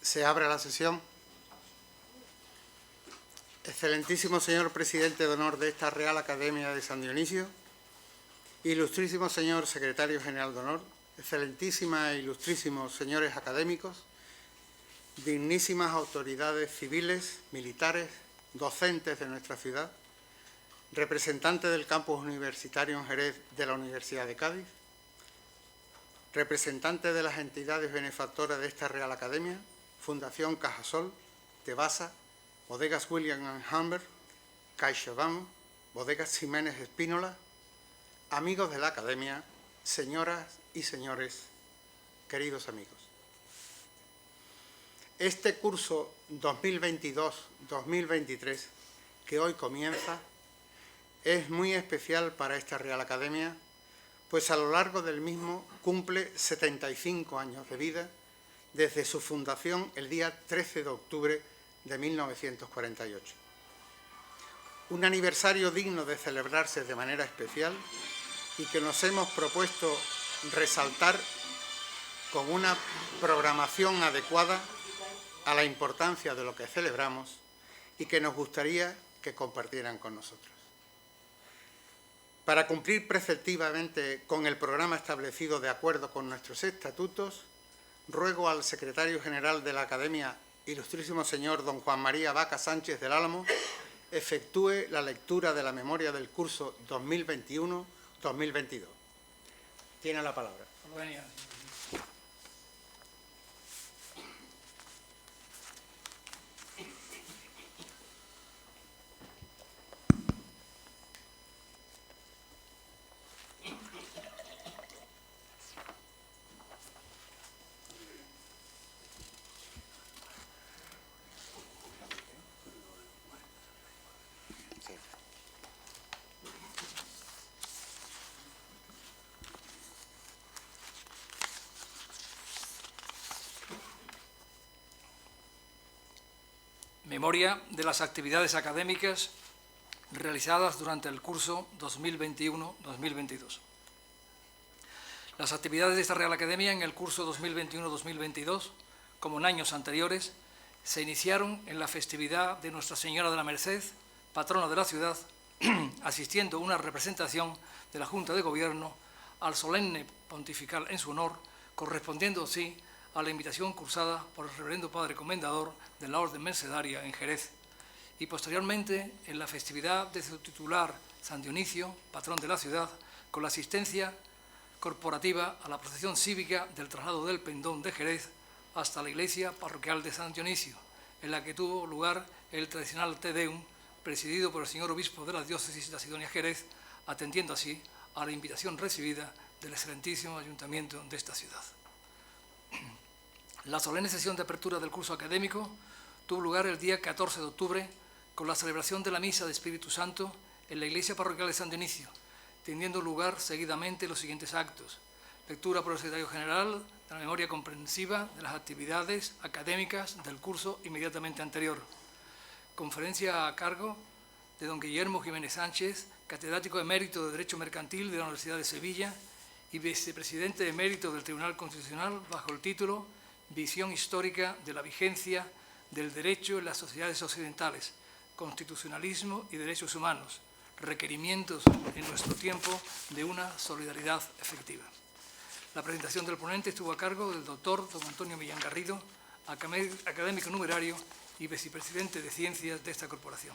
Se abre la sesión. Excelentísimo señor presidente de honor de esta Real Academia de San Dionisio, ilustrísimo señor secretario general de honor, excelentísimas e ilustrísimos señores académicos, dignísimas autoridades civiles, militares, docentes de nuestra ciudad, representantes del campus universitario en Jerez de la Universidad de Cádiz, representantes de las entidades benefactoras de esta Real Academia, Fundación Cajasol, Tebasa, Bodegas William & Humber, CaixaBank, Bodegas Jiménez Espínola, amigos de la Academia, señoras y señores, queridos amigos. Este curso 2022-2023 que hoy comienza es muy especial para esta Real Academia, pues a lo largo del mismo cumple 75 años de vida desde su fundación el día 13 de octubre de 1948. Un aniversario digno de celebrarse de manera especial y que nos hemos propuesto resaltar con una programación adecuada a la importancia de lo que celebramos y que nos gustaría que compartieran con nosotros. Para cumplir preceptivamente con el programa establecido de acuerdo con nuestros estatutos, ruego al secretario general de la Academia, ilustrísimo señor don Juan María Vaca Sánchez del Álamo, efectúe la lectura de la memoria del curso 2021-2022. Tiene la palabra. Memoria de las actividades académicas realizadas durante el curso 2021-2022. Las actividades de esta Real Academia en el curso 2021-2022, como en años anteriores, se iniciaron en la festividad de Nuestra Señora de la Merced, patrona de la ciudad, asistiendo una representación de la Junta de Gobierno al solemne pontifical en su honor, correspondiendo así a la invitación cursada por el Reverendo Padre Comendador de la Orden Mercedaria en Jerez, y posteriormente en la festividad de su titular San Dionisio, patrón de la ciudad, con la asistencia corporativa a la procesión cívica del traslado del pendón de Jerez hasta la iglesia parroquial de San Dionisio, en la que tuvo lugar el tradicional Te Deum, presidido por el señor obispo de la diócesis de Sidonia Jerez, atendiendo así a la invitación recibida del excelentísimo ayuntamiento de esta ciudad. La solemne sesión de apertura del curso académico tuvo lugar el día 14 de octubre con la celebración de la Misa de Espíritu Santo en la iglesia parroquial de San Dionisio, teniendo lugar seguidamente los siguientes actos: lectura por el secretario general de la memoria comprensiva de las actividades académicas del curso inmediatamente anterior, conferencia a cargo de don Guillermo Jiménez Sánchez, catedrático emérito de Derecho Mercantil de la Universidad de Sevilla y vicepresidente emérito del Tribunal Constitucional, bajo el título Visión histórica de la vigencia del derecho en las sociedades occidentales, constitucionalismo y derechos humanos, requerimientos en nuestro tiempo de una solidaridad efectiva. La presentación del ponente estuvo a cargo del doctor don Antonio Millán Garrido, académico numerario y vicepresidente de Ciencias de esta corporación.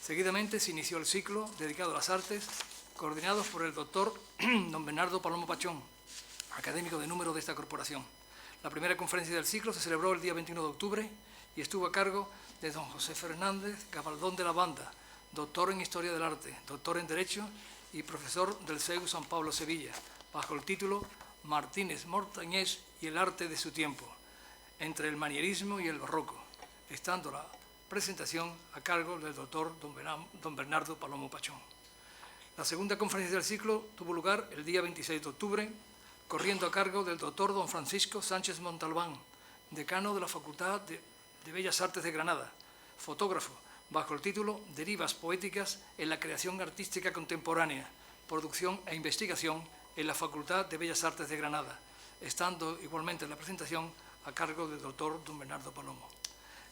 Seguidamente se inició el ciclo dedicado a las artes, coordinados por el doctor don Bernardo Palomo Pachón, académico de número de esta corporación. La primera conferencia del ciclo se celebró el día 21 de octubre y estuvo a cargo de don José Fernández Gabaldón de la Banda, doctor en Historia del Arte, doctor en Derecho y profesor del CEU San Pablo Sevilla, bajo el título Martínez Montañés y el arte de su tiempo, entre el manierismo y el barroco, estando la presentación a cargo del doctor don Bernardo Palomo Pachón. La segunda conferencia del ciclo tuvo lugar el día 26 de octubre, corriendo a cargo del doctor don Francisco Sánchez Montalbán, decano de la Facultad de Bellas Artes de Granada, fotógrafo, bajo el título Derivas poéticas en la creación artística contemporánea, producción e investigación en la Facultad de Bellas Artes de Granada, estando igualmente en la presentación a cargo del doctor don Bernardo Palomo.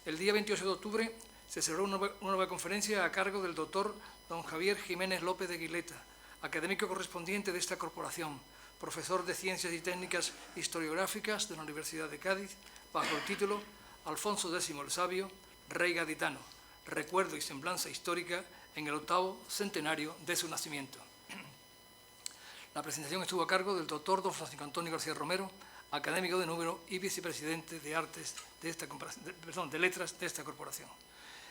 El día 28 de octubre se celebró una nueva conferencia a cargo del doctor don Javier Jiménez López de Guileta, académico correspondiente de esta corporación, profesor de Ciencias y Técnicas Historiográficas de la Universidad de Cádiz, bajo el título Alfonso X el Sabio, Rey Gaditano, recuerdo y semblanza histórica en el 8º centenario de su nacimiento. La presentación estuvo a cargo del doctor don Francisco Antonio García Romero, académico de número y vicepresidente de Letras de esta corporación.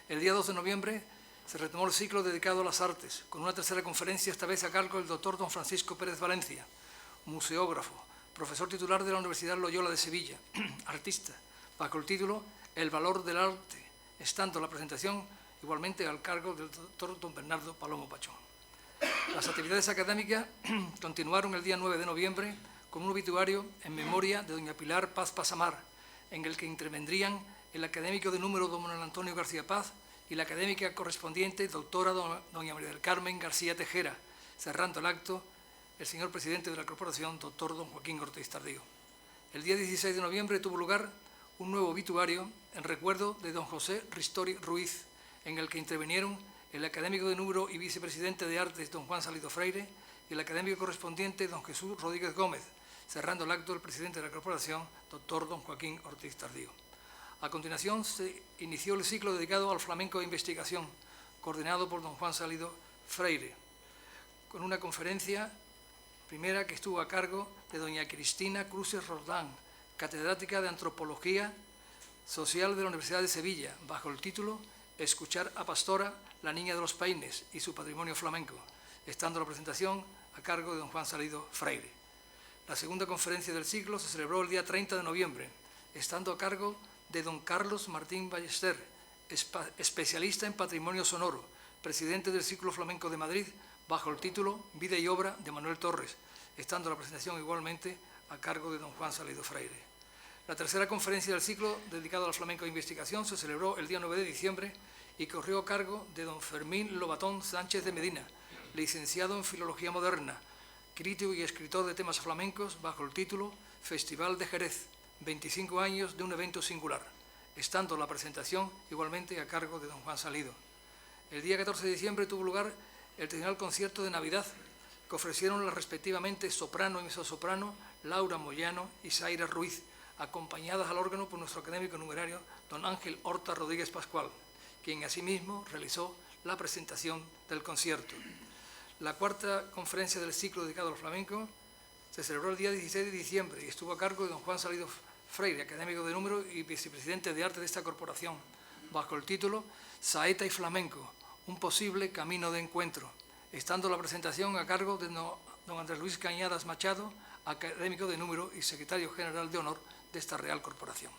El día 2 de noviembre se retomó el ciclo dedicado a las artes, con una tercera conferencia, esta vez a cargo del doctor don Francisco Pérez Valencia, museógrafo, profesor titular de la Universidad Loyola de Sevilla, artista, bajo el título El valor del arte, estando la presentación igualmente al cargo del doctor don Bernardo Palomo Pachón. Las actividades académicas continuaron el día 9 de noviembre con un obituario en memoria de doña Pilar Paz Pasamar, en el que intervendrían el académico de número don Manuel Antonio García Paz y la académica correspondiente doctora doña María del Carmen García Tejera, cerrando el acto el señor presidente de la corporación, doctor don Joaquín Ortiz Tardío. El día 16 de noviembre tuvo lugar un nuevo obituario en recuerdo de don José Ristori Ruiz, en el que intervinieron el académico de número y vicepresidente de Artes, don Juan Salido Freire, y el académico correspondiente, don Jesús Rodríguez Gómez, cerrando el acto el presidente de la corporación, doctor don Joaquín Ortiz Tardío. A continuación se inició el ciclo dedicado al flamenco de investigación, coordinado por don Juan Salido Freire, con una conferencia primera que estuvo a cargo de doña Cristina Cruces Roldán, catedrática de Antropología Social de la Universidad de Sevilla, bajo el título Escuchar a Pastora, la niña de los peines y su patrimonio flamenco, estando la presentación a cargo de don Juan Salido Freire. La segunda conferencia del ciclo se celebró el día 30 de noviembre, estando a cargo de don Carlos Martín Ballester, especialista en patrimonio sonoro, presidente del Círculo Flamenco de Madrid, bajo el título Vida y obra de Manuel Torres, estando la presentación igualmente a cargo de don Juan Salido Freire. La tercera conferencia del ciclo dedicado al flamenco de investigación se celebró el día 9 de diciembre y corrió a cargo de don Fermín Lobatón Sánchez de Medina, licenciado en Filología Moderna, crítico y escritor de temas flamencos, bajo el título Festival de Jerez, 25 años de un evento singular, estando la presentación igualmente a cargo de don Juan Salido. El día 14 de diciembre tuvo lugar el tradicional concierto de Navidad, que ofrecieron respectivamente soprano y mezzosoprano Laura Moyano y Zaira Ruiz, acompañadas al órgano por nuestro académico numerario don Ángel Horta Rodríguez Pascual, quien asimismo realizó la presentación del concierto. La cuarta conferencia del ciclo dedicado al flamenco se celebró el día 16 de diciembre y estuvo a cargo de don Juan Salido Freire, académico de número y vicepresidente de arte de esta corporación, bajo el título Saeta y Flamenco, un posible camino de encuentro, estando la presentación a cargo de don Andrés Luis Cañadas Machado, académico de número y secretario general de honor de esta Real Corporación.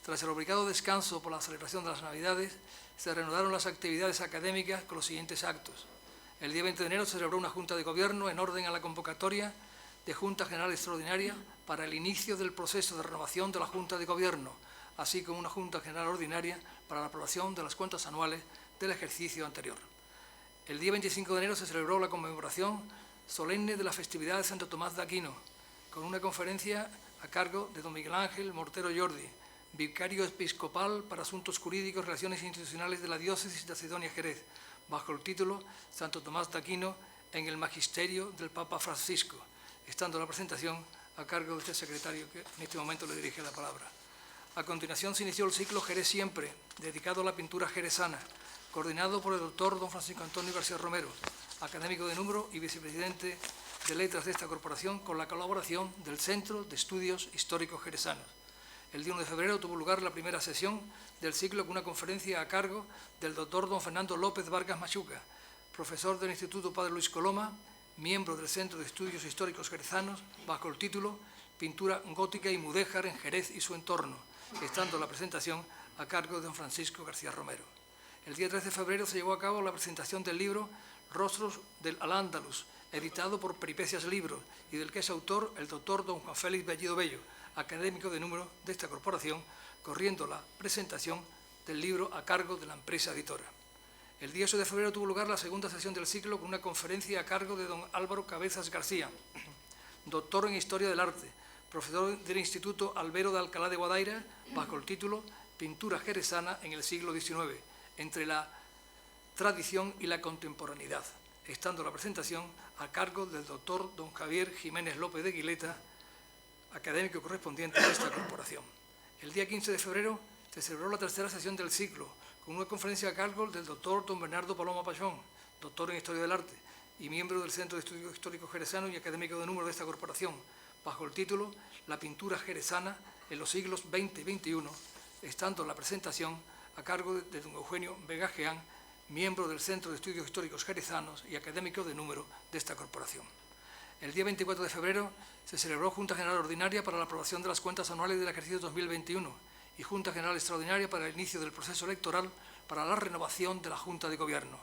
Tras el obligado descanso por la celebración de las Navidades, se reanudaron las actividades académicas con los siguientes actos. El día 20 de enero se celebró una Junta de Gobierno en orden a la convocatoria de Junta General Extraordinaria para el inicio del proceso de renovación de la Junta de Gobierno, así como una Junta General Ordinaria para la aprobación de las cuentas anuales del ejercicio anterior. El día 25 de enero se celebró la conmemoración solemne de la festividad de Santo Tomás de Aquino, con una conferencia a cargo de don Miguel Ángel Mortero Jordi, vicario episcopal para asuntos jurídicos y relaciones institucionales de la diócesis de Sidonia-Jerez, bajo el título Santo Tomás de Aquino en el magisterio del Papa Francisco, estando la presentación a cargo de este secretario que en este momento le dirige la palabra. A continuación se inició el ciclo Jerez Siempre, dedicado a la pintura jerezana, coordinado por el doctor don Francisco Antonio García Romero, académico de número y vicepresidente de Letras de esta corporación, con la colaboración del Centro de Estudios Históricos Jerezanos. El día 1 de febrero tuvo lugar la primera sesión del ciclo con una conferencia a cargo del doctor don Fernando López Vargas Machuca, profesor del Instituto Padre Luis Coloma, miembro del Centro de Estudios Históricos Jerezanos, bajo el título Pintura gótica y mudéjar en Jerez y su entorno, estando la presentación a cargo de don Francisco García Romero. El día 13 de febrero se llevó a cabo la presentación del libro Rostros del Al-Ándalus, editado por Peripecias Libros, y del que es autor el doctor don Juan Félix Bellido Bello, académico de número de esta corporación, corriendo la presentación del libro a cargo de la empresa editora. El día 8 de febrero tuvo lugar la segunda sesión del ciclo con una conferencia a cargo de don Álvaro Cabezas García, doctor en Historia del Arte, profesor del Instituto Albero de Alcalá de Guadaira, bajo el título Pintura jerezana en el siglo XIX, entre la tradición y la contemporaneidad, estando la presentación a cargo del doctor don Javier Jiménez López de Guileta, académico correspondiente de esta corporación. El día 15 de febrero se celebró la tercera sesión del ciclo, con una conferencia a cargo del doctor don Bernardo Paloma Pachón, doctor en Historia del Arte y miembro del Centro de Estudios Históricos Jerezanos y académico de número de esta corporación, bajo el título La pintura jerezana en los siglos XX y XXI, estando la presentación a cargo de don Eugenio Vega Jeán, miembro del Centro de Estudios Históricos Jerezanos y académico de número de esta corporación. El día 24 de febrero se celebró Junta General Ordinaria para la aprobación de las cuentas anuales del ejercicio 2021 y Junta General Extraordinaria para el inicio del proceso electoral para la renovación de la Junta de Gobierno.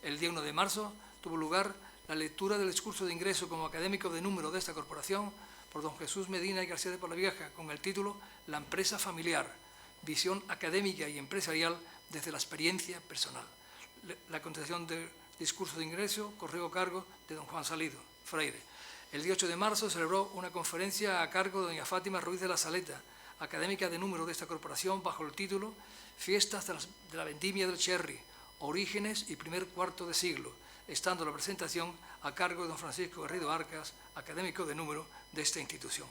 El día 1 de marzo tuvo lugar la lectura del discurso de ingreso como académico de número de esta corporación por don Jesús Medina y García de Polavieja, con el título La empresa familiar, visión académica y empresarial desde la experiencia personal. La contestación del discurso de ingreso corrió a cargo de don Juan Salido Freire. El día 8 de marzo se celebró una conferencia a cargo de doña Fátima Ruiz de la Saleta, académica de número de esta corporación, bajo el título Fiestas de la Vendimia del Cherry, Orígenes y primer cuarto de siglo, estando la presentación a cargo de don Francisco Garrido Arcas, académico de número de esta institución.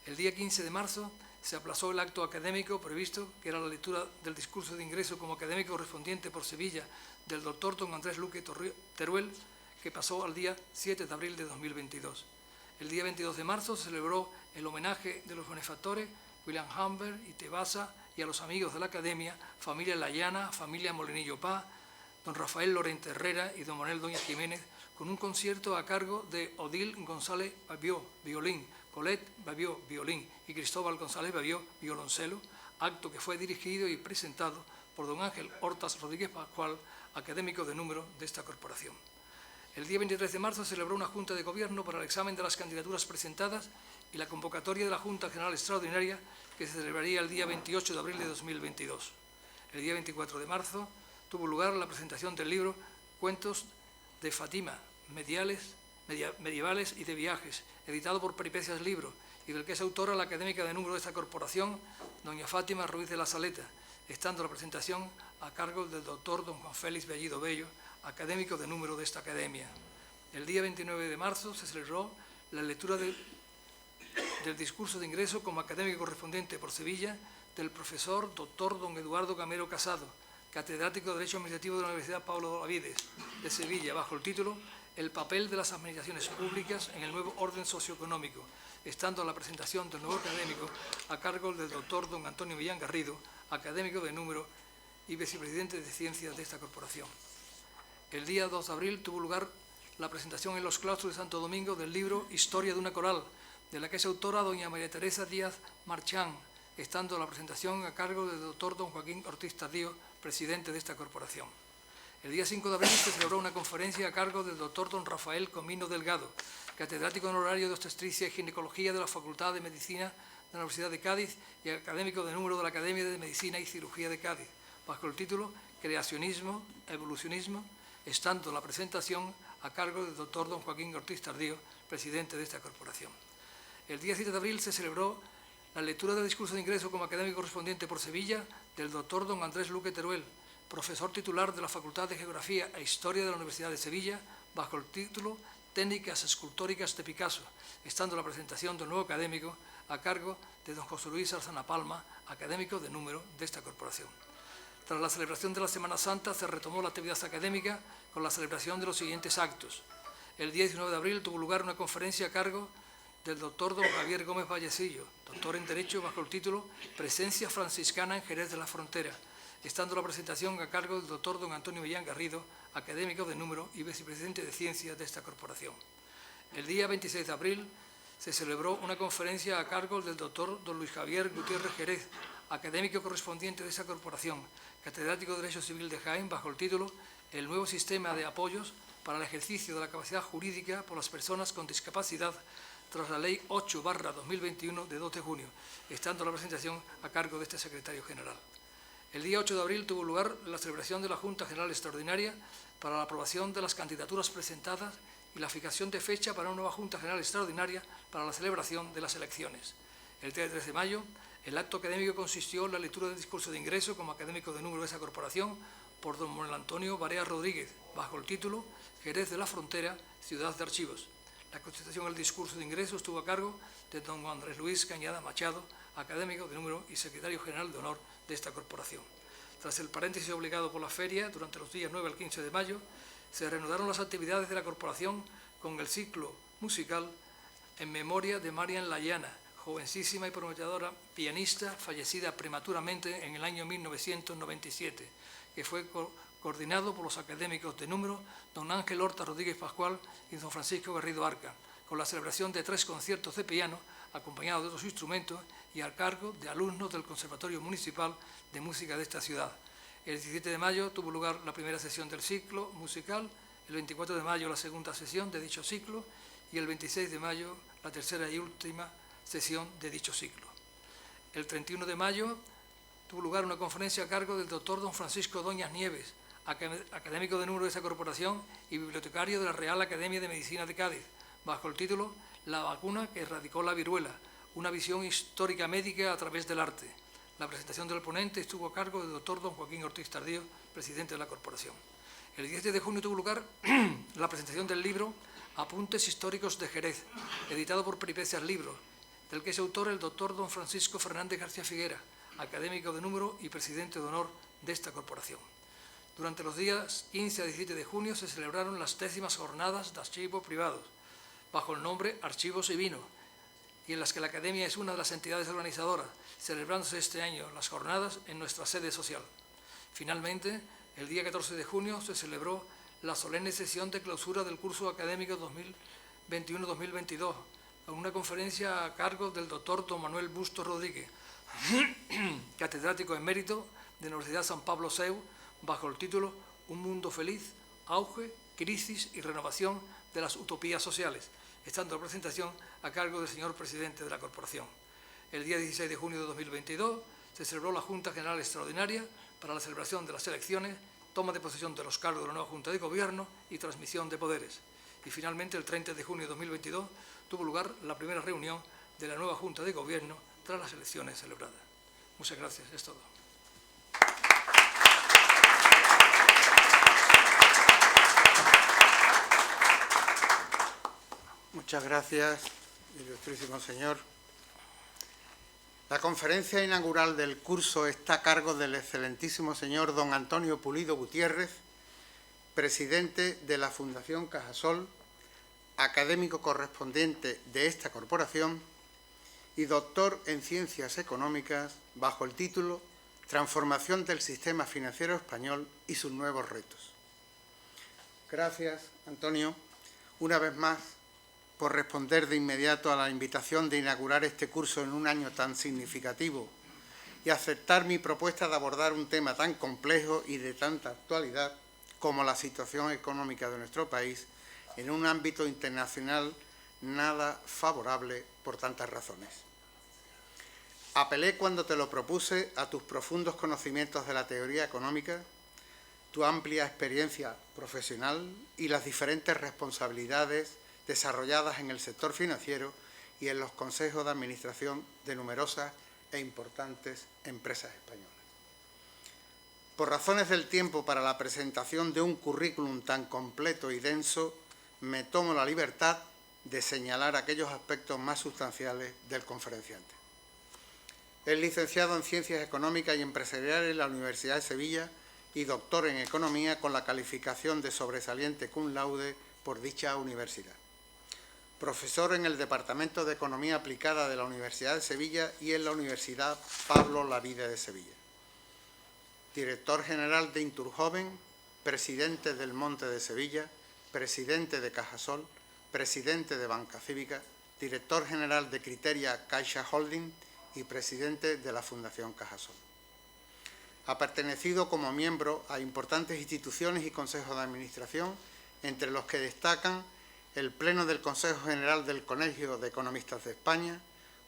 El día 15 de marzo se aplazó el acto académico previsto, que era la lectura del discurso de ingreso como académico correspondiente por Sevilla del doctor don Andrés Luque Teruel, que pasó al día 7 de abril de 2022. El día 22 de marzo se celebró el homenaje de los benefactores William Humbert y Tebasa y a los amigos de la Academia, familia Layana, familia Molinillo Paz, don Rafael Lorente Herrera y don Manuel Doña Jiménez, con un concierto a cargo de Odil González Babió, violín, Colette Babió, violín, y Cristóbal González Babió, violoncelo, acto que fue dirigido y presentado por don Ángel Hortas Rodríguez Pascual, académico de número de esta corporación. El día 23 de marzo se celebró una Junta de Gobierno para el examen de las candidaturas presentadas y la convocatoria de la Junta General Extraordinaria, que se celebraría el día 28 de abril de 2022. El día 24 de marzo tuvo lugar la presentación del libro Cuentos de Fátima, medievales y de viajes, editado por Peripecias Libro, y del que es autora la académica de número de esta corporación, doña Fátima Ruiz de la Saleta, estando la presentación a cargo del doctor don Juan Félix Bellido Bello, académico de número de esta academia. El día 29 de marzo se celebró la lectura del discurso de ingreso como académico correspondiente por Sevilla del profesor doctor don Eduardo Camero Casado, catedrático de Derecho Administrativo de la Universidad Pablo Olavide de Sevilla, bajo el título El papel de las administraciones públicas en el nuevo orden socioeconómico, estando la presentación del nuevo académico a cargo del doctor don Antonio Millán Garrido, académico de número y vicepresidente de Ciencias de esta corporación. El día 2 de abril tuvo lugar la presentación en los claustros de Santo Domingo del libro Historia de una coral, de la que es autora doña María Teresa Díaz Marchán, estando la presentación a cargo del doctor don Joaquín Ortiz Tardío, presidente de esta corporación. El día 5 de abril se celebró una conferencia a cargo del doctor don Rafael Comino Delgado, catedrático honorario de obstetricia y ginecología de la Facultad de Medicina de la Universidad de Cádiz y académico de número de la Academia de Medicina y Cirugía de Cádiz, bajo el título Creacionismo, Evolucionismo, estando la presentación a cargo del doctor don Joaquín Ortiz Tardío, presidente de esta corporación. El día 7 de abril se celebró la lectura del discurso de ingreso como académico correspondiente por Sevilla del doctor don Andrés Luque Teruel, profesor titular de la Facultad de Geografía e Historia de la Universidad de Sevilla, bajo el título Técnicas escultóricas de Picasso, estando la presentación del nuevo académico a cargo de don José Luis Arzana Palma, académico de número de esta corporación. Tras la celebración de la Semana Santa se retomó la actividad académica con la celebración de los siguientes actos. El día 19 de abril tuvo lugar una conferencia a cargo del doctor don Javier Gómez Vallecillo, doctor en Derecho, bajo el título Presencia franciscana en Jerez de la Frontera, estando la presentación a cargo del doctor don Antonio Millán Garrido, académico de número y vicepresidente de Ciencias de esta corporación. El día 26 de abril se celebró una conferencia a cargo del doctor don Luis Javier Gutiérrez Jerez, académico correspondiente de esta corporación, catedrático de Derecho Civil de Jaén, bajo el título El nuevo sistema de apoyos para el ejercicio de la capacidad jurídica por las personas con discapacidad tras la Ley 8/2021 de 2 de junio, estando la presentación a cargo de este secretario general. El día 8 de abril tuvo lugar la celebración de la Junta General Extraordinaria para la aprobación de las candidaturas presentadas y la fijación de fecha para una nueva Junta General Extraordinaria para la celebración de las elecciones. El día 3 de mayo, el acto académico consistió en la lectura del discurso de ingreso como académico de número de esa corporación por don Manuel Antonio Barea Rodríguez, bajo el título Jerez de la Frontera, Ciudad de Archivos. La constitución del discurso de ingreso estuvo a cargo de don Andrés Luis Cañada Machado, académico de número y secretario general de honor de esta corporación. Tras el paréntesis obligado por la feria, durante los días 9 al 15 de mayo, se reanudaron las actividades de la corporación con el ciclo musical en memoria de Marian Layana, jovencísima y prometedora pianista fallecida prematuramente en el año 1997, que fue coordinado por los académicos de número don Ángel Horta Rodríguez Pascual y don Francisco Garrido Arca, con la celebración de 3 conciertos de piano acompañados de otros instrumentos y al cargo de alumnos del Conservatorio Municipal de Música de esta ciudad. El 17 de mayo tuvo lugar la primera sesión del ciclo musical, el 24 de mayo la segunda sesión de dicho ciclo y el 26 de mayo la tercera y última sesión de dicho ciclo. El 31 de mayo tuvo lugar una conferencia a cargo del doctor don Francisco Doñas Nieves, académico de número de esa corporación y bibliotecario de la Real Academia de Medicina de Cádiz, bajo el título La vacuna que erradicó la viruela, una visión histórica médica a través del arte. La presentación del ponente estuvo a cargo del doctor don Joaquín Ortiz Tardío, presidente de la corporación. El 17 de junio tuvo lugar la presentación del libro Apuntes históricos de Jerez, editado por Peripecias Libros, del que es autor el doctor don Francisco Fernández García Figuera, académico de número y presidente de honor de esta corporación. Durante los días 15 a 17 de junio se celebraron las 10º jornadas de archivos privados, bajo el nombre Archivos y Vino, y en las que la Academia es una de las entidades organizadoras, celebrándose este año las jornadas en nuestra sede social. Finalmente, el día 14 de junio se celebró la solemne sesión de clausura del curso académico 2021-2022, con una conferencia a cargo del doctor don Manuel Busto Rodríguez, catedrático emérito de la Universidad San Pablo CEU, bajo el título Un mundo feliz, auge, crisis y renovación de las utopías sociales, estando la presentación a cargo del señor presidente de la corporación. El día 16 de junio de 2022 se celebró la Junta General Extraordinaria para la celebración de las elecciones, toma de posesión de los cargos de la nueva Junta de Gobierno y transmisión de poderes. Y finalmente, el 30 de junio de 2022, tuvo lugar la primera reunión de la nueva Junta de Gobierno tras las elecciones celebradas. Muchas gracias, es todo. Muchas gracias, ilustrísimo señor. La conferencia inaugural del curso está a cargo del excelentísimo señor don Antonio Pulido Gutiérrez, presidente de la Fundación Cajasol, académico correspondiente de esta corporación y doctor en Ciencias Económicas bajo el título Transformación del sistema financiero español y sus nuevos retos. Gracias, Antonio, una vez más, por responder de inmediato a la invitación de inaugurar este curso en un año tan significativo y aceptar mi propuesta de abordar un tema tan complejo y de tanta actualidad como la situación económica de nuestro país en un ámbito internacional nada favorable por tantas razones. Apelé cuando te lo propuse a tus profundos conocimientos de la teoría económica, tu amplia experiencia profesional y las diferentes responsabilidades desarrolladas en el sector financiero y en los consejos de administración de numerosas e importantes empresas españolas. Por razones del tiempo para la presentación de un currículum tan completo y denso, me tomo la libertad de señalar aquellos aspectos más sustanciales del conferenciante. Es licenciado en Ciencias Económicas y Empresariales en la Universidad de Sevilla y doctor en Economía con la calificación de sobresaliente cum laude por dicha universidad. Profesor en el Departamento de Economía Aplicada de la Universidad de Sevilla y en la Universidad Pablo Lavide de Sevilla. Director general de Inturjoven, presidente del Monte de Sevilla, presidente de Cajasol, presidente de Banca Cívica, director general de Criteria Caixa Holding y presidente de la Fundación Cajasol. Ha pertenecido como miembro a importantes instituciones y consejos de administración, entre los que destacan el Pleno del Consejo General del Colegio de Economistas de España,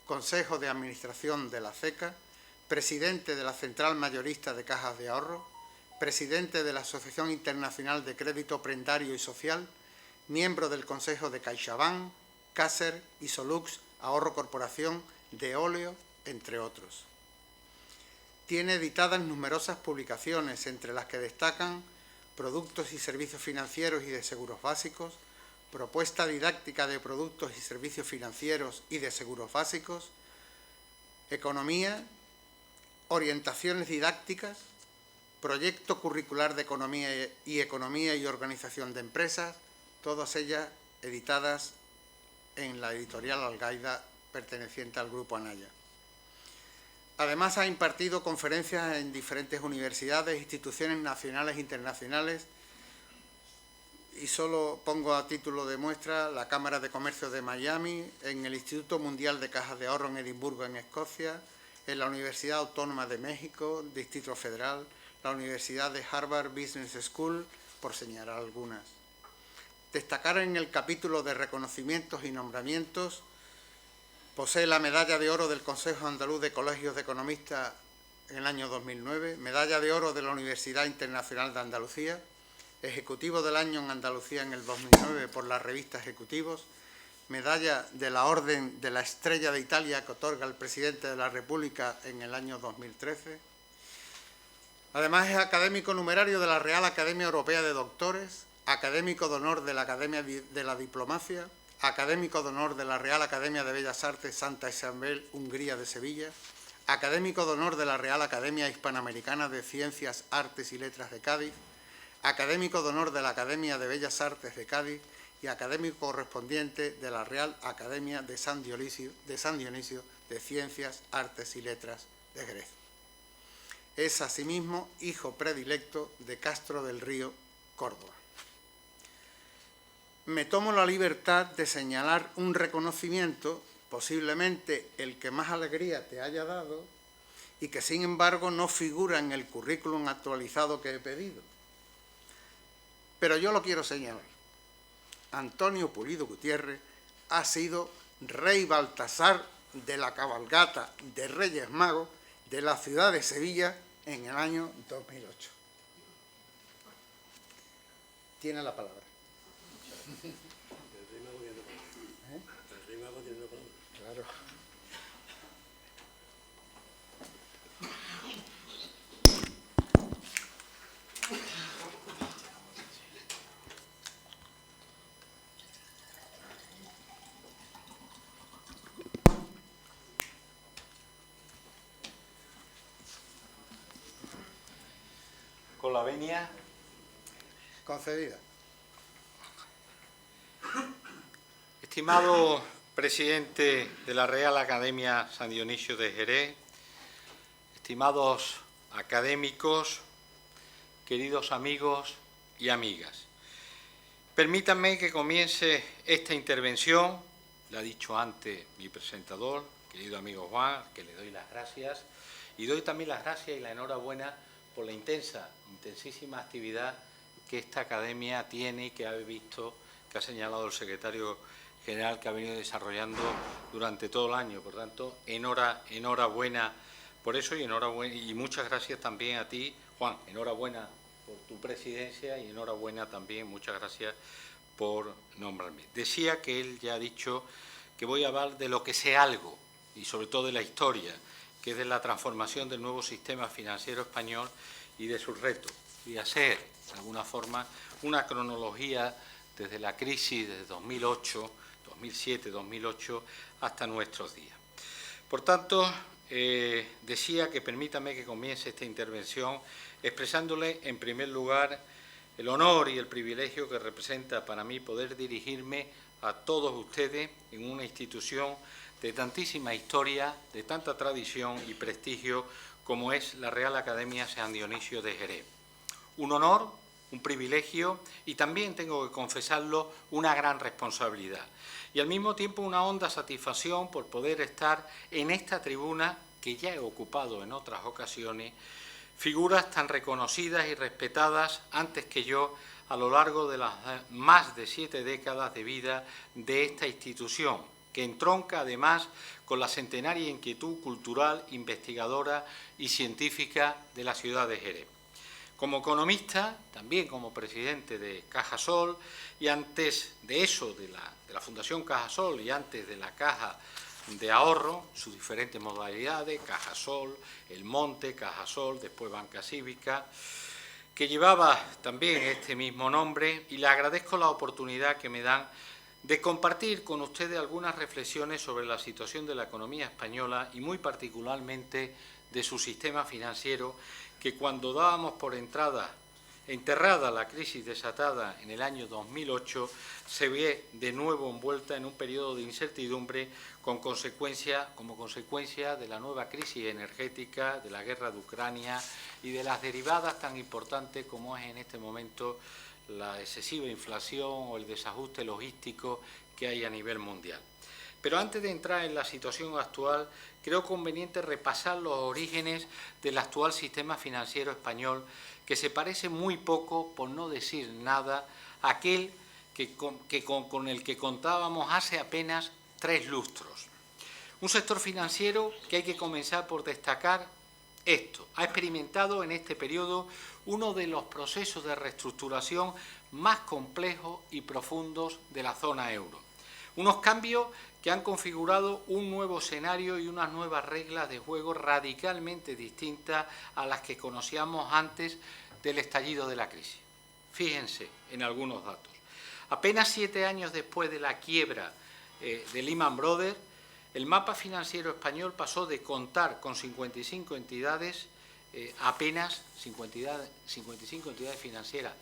Consejo de Administración de la CECA, presidente de la Central Mayorista de Cajas de Ahorro, presidente de la Asociación Internacional de Crédito Prendario y Social miembro del Consejo de CaixaBank, Caser, Isolux, Ahorro Corporación, de Óleo, entre otros. Tiene editadas numerosas publicaciones, entre las que destacan Productos y Servicios Financieros y de Seguros Básicos, Propuesta Didáctica de Productos y Servicios Financieros y de Seguros Básicos, Economía, Orientaciones Didácticas, Proyecto Curricular de Economía y Organización de Empresas, todas ellas editadas en la editorial Algaida, perteneciente al Grupo Anaya. Además, ha impartido conferencias en diferentes universidades, instituciones nacionales e internacionales, y solo pongo a título de muestra la Cámara de Comercio de Miami, en el Instituto Mundial de Cajas de Ahorro en Edimburgo, en Escocia, en la Universidad Autónoma de México, Distrito Federal, la Universidad de Harvard Business School, por señalar algunas. Destacar en el capítulo de reconocimientos y nombramientos, posee la Medalla de Oro del Consejo Andaluz de Colegios de Economistas en el año 2009, Medalla de Oro de la Universidad Internacional de Andalucía, Ejecutivo del Año en Andalucía en el 2009 por la revista Ejecutivos, Medalla de la Orden de la Estrella de Italia que otorga el Presidente de la República en el año 2013. Además, es académico numerario de la Real Academia Europea de Doctores, académico de honor de la Academia de la Diplomacia, académico de honor de la Real Academia de Bellas Artes Santa Isabel, Hungría de Sevilla, académico de honor de la Real Academia Hispanoamericana de Ciencias, Artes y Letras de Cádiz, académico de honor de la Academia de Bellas Artes de Cádiz y académico correspondiente de la Real Academia de San Dionisio de Ciencias, Artes y Letras de Jerez. Es asimismo hijo predilecto de Castro del Río, Córdoba. Me tomo la libertad de señalar un reconocimiento, posiblemente el que más alegría te haya dado, y que sin embargo no figura en el currículum actualizado que he pedido. Pero yo lo quiero señalar. Antonio Pulido Gutiérrez ha sido rey Baltasar de la cabalgata de Reyes Magos de la ciudad de Sevilla en el año 2008. Tiene la palabra. Claro. Con la venia Concedida. Estimado presidente de la Real Academia San Dionisio de Jerez, estimados académicos, queridos amigos y amigas, permítanme que comience esta intervención, lo ha dicho antes mi presentador, querido amigo Juan, que le doy las gracias, y doy también las gracias y la enhorabuena por la intensísima actividad que esta academia tiene y que ha visto, que ha señalado el secretario general, que ha venido desarrollando durante todo el año. Por tanto, enhorabuena por eso y enhorabuena, y muchas gracias también a ti, Juan, enhorabuena por tu presidencia y enhorabuena también, muchas gracias por nombrarme. Decía que él ya ha dicho que voy a hablar de lo que sé algo y sobre todo de la historia, que es de la transformación del nuevo sistema financiero español y de sus retos, y hacer, de alguna forma, una cronología desde la crisis de 2007-2008 hasta nuestros días. Por tanto, decía que permítame que comience esta intervención expresándole, en primer lugar, el honor y el privilegio que representa para mí poder dirigirme a todos ustedes en una institución de tantísima historia, de tanta tradición y prestigio como es la Real Academia San Dionisio de Jerez. Un honor, un privilegio y también, tengo que confesarlo, una gran responsabilidad. Y al mismo tiempo una honda satisfacción por poder estar en esta tribuna que ya he ocupado en otras ocasiones, figuras tan reconocidas y respetadas antes que yo a lo largo de las más de 7 décadas de vida de esta institución, que entronca además con la centenaria inquietud cultural, investigadora y científica de la ciudad de Jerez. Como economista, también como presidente de Cajasol, y antes de eso, de la Fundación Cajasol, y antes de la Caja de Ahorro, sus diferentes modalidades, Cajasol, El Monte, Cajasol, después Banca Cívica, que llevaba también este mismo nombre, y le agradezco la oportunidad que me dan de compartir con ustedes algunas reflexiones sobre la situación de la economía española y muy particularmente de su sistema financiero, que cuando dábamos por enterrada la crisis desatada en el año 2008, se ve de nuevo envuelta en un periodo de incertidumbre como consecuencia de la nueva crisis energética, de la guerra de Ucrania y de las derivadas tan importantes como es en este momento la excesiva inflación o el desajuste logístico que hay a nivel mundial. Pero antes de entrar en la situación actual, creo conveniente repasar los orígenes del actual sistema financiero español, que se parece muy poco, por no decir nada, a aquel con el que contábamos hace apenas 3 lustros. Un sector financiero que hay que comenzar por destacar esto. Ha experimentado en este periodo uno de los procesos de reestructuración más complejos y profundos de la zona euro. Unos cambios que han configurado un nuevo escenario y unas nuevas reglas de juego radicalmente distintas a las que conocíamos antes del estallido de la crisis. Fíjense en algunos datos. Apenas 7 años después de la quiebra de Lehman Brothers, el mapa financiero español pasó de contar con 55 entidades, apenas 55 entidades financieras,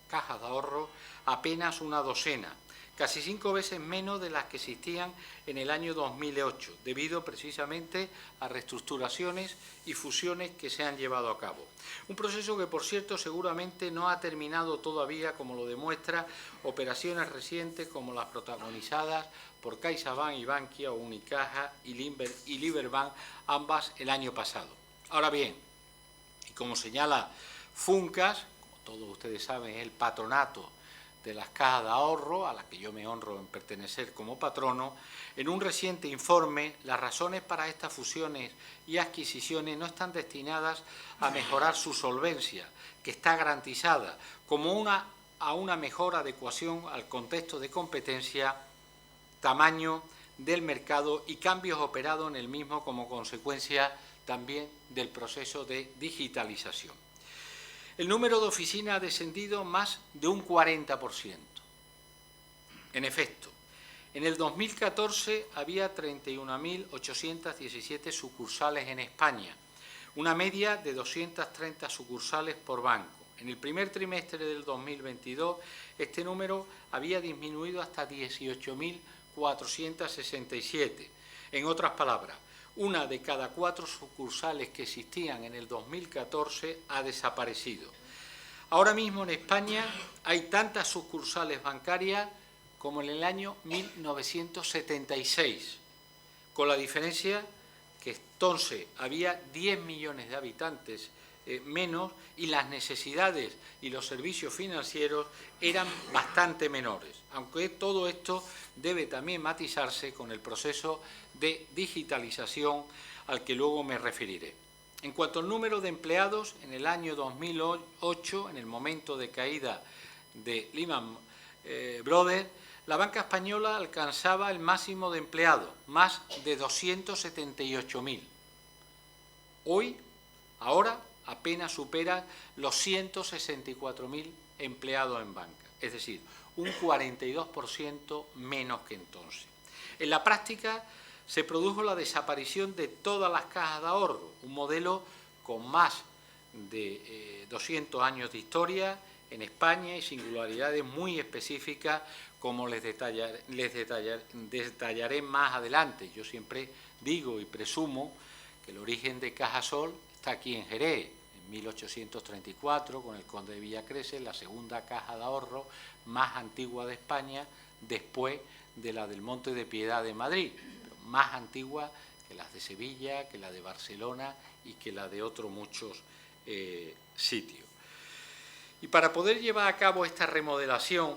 cajas de ahorro, apenas una docena, casi 5 veces menos de las que existían en el año 2008, debido precisamente a reestructuraciones y fusiones que se han llevado a cabo. Un proceso que, por cierto, seguramente no ha terminado todavía, como lo demuestra operaciones recientes como las protagonizadas por CaixaBank y Bankia, o Unicaja y Liberbank, ambas el año pasado. Ahora bien, y como señala Funcas, como todos ustedes saben, es el patronato de las cajas de ahorro, a las que yo me honro en pertenecer como patrono, en un reciente informe, las razones para estas fusiones y adquisiciones no están destinadas a mejorar su solvencia, que está garantizada, como a una mejor adecuación al contexto de competencia, tamaño del mercado y cambios operados en el mismo como consecuencia también del proceso de digitalización. El número de oficinas ha descendido más de un 40%. En efecto, en el 2014 había 31.817 sucursales en España, una media de 230 sucursales por banco. En el primer trimestre del 2022, este número había disminuido hasta 18.467. En otras palabras, una de cada 4 sucursales que existían en el 2014 ha desaparecido. Ahora mismo en España hay tantas sucursales bancarias como en el año 1976, con la diferencia que entonces había 10 millones de habitantes menos y las necesidades y los servicios financieros eran bastante menores, aunque todo esto debe también matizarse con el proceso de digitalización al que luego me referiré. En cuanto al número de empleados, en el año 2008, en el momento de caída de Lehman Brothers, la banca española alcanzaba el máximo de empleados, más de 278.000. Ahora apenas supera los 164.000 empleados en banca, es decir, un 42% menos que entonces. En la práctica se produjo la desaparición de todas las cajas de ahorro, un modelo con más de 200 años de historia en España y singularidades muy específicas, como les detallaré más adelante. Yo siempre digo y presumo que el origen de Cajasol está aquí en Jerez, en 1834, con el conde de Villacreces, la segunda caja de ahorro más antigua de España, después de la del Monte de Piedad de Madrid, pero más antigua que las de Sevilla, que la de Barcelona y que la de otros muchos sitios. Y para poder llevar a cabo esta remodelación,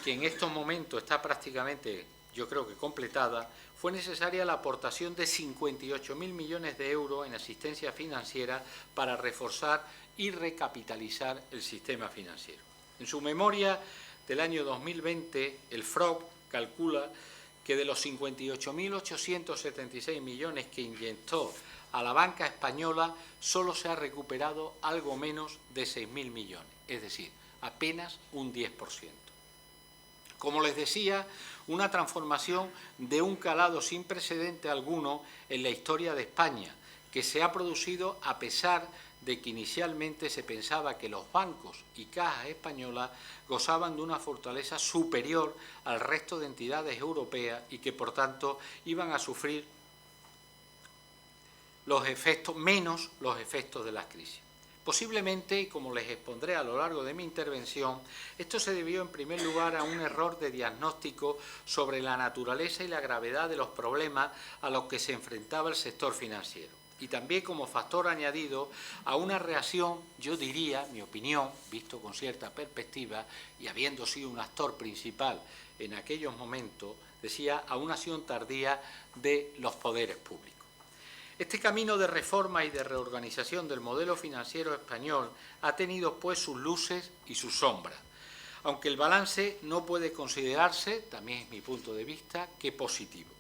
que en estos momentos está prácticamente, yo creo que completada, fue necesaria la aportación de 58.000 millones de euros en asistencia financiera para reforzar y recapitalizar el sistema financiero. En su memoria del año 2020, el FROB calcula que de los 58.876 millones que inyectó a la banca española, solo se ha recuperado algo menos de 6.000 millones, es decir, apenas un 10%. Como les decía, una transformación de un calado sin precedente alguno en la historia de España, que se ha producido a pesar de que inicialmente se pensaba que los bancos y cajas españolas gozaban de una fortaleza superior al resto de entidades europeas y que, por tanto, iban a sufrir menos los efectos de la crisis. Posiblemente, y como les expondré a lo largo de mi intervención, esto se debió en primer lugar a un error de diagnóstico sobre la naturaleza y la gravedad de los problemas a los que se enfrentaba el sector financiero. Y también como factor añadido a una reacción, yo diría, mi opinión, visto con cierta perspectiva y habiendo sido un actor principal en aquellos momentos, decía, a una acción tardía de los poderes públicos. Este camino de reforma y de reorganización del modelo financiero español ha tenido pues sus luces y sus sombras, aunque el balance no puede considerarse, también es mi punto de vista, que positivo.